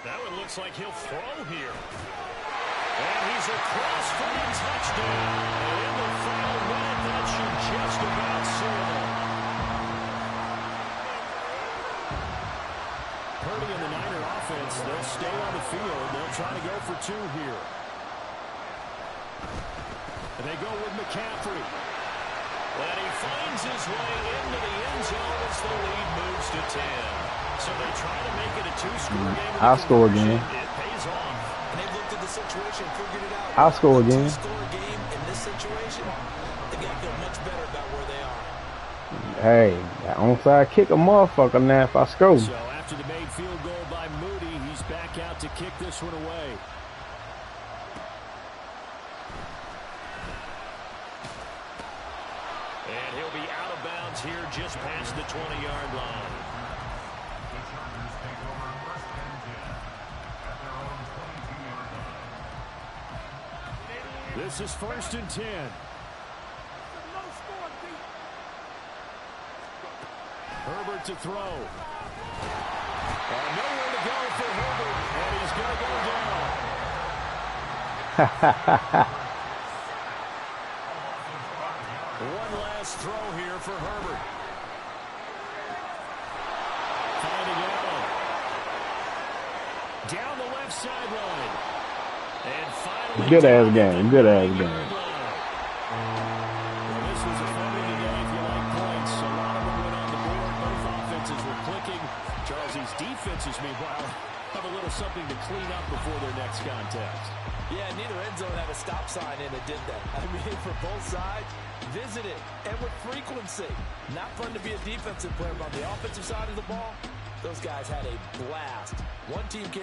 That one looks like he'll throw here. And he's across for the touchdown. And in the final minute, that should just about seal it. Purdy and the Niner offense, they'll stay on the field. They'll try to go for 2 here. And they go with McCaffrey. And he finds his way into the end zone as the lead moves to 10. So they try to make it a 2-score game. I'll score again. It pays off. And they've looked at the situation, figured it out. I'll score again. 2-score game in this situation, they got to feel much better about where they are. Hey, that onside kick a motherfucker now if I score. So after the made field goal by Moody, he's back out to kick this one away. And he'll be out of bounds here just past the 20-yard line. The Chargers take over 1st and 10 at their own 22-yard line. This is 1st and 10. Herbert to throw. Nowhere to go for Herbert, and he's going to go down. One last throw here for Herbert. Finding Allen. Down the left sideline. And finally, Good ass game. Good ass game. Well, this was a funny today if you like points. A lot of them went on the board. Both offenses were clicking. Charles' defenses, meanwhile, have a little something to clean up before their next contest. Yeah, neither end zone had a stop sign in it, did they? I mean, for both sides, visit it, and with frequency. Not fun to be a defensive player, but on the offensive side of the ball, those guys had a blast. One team came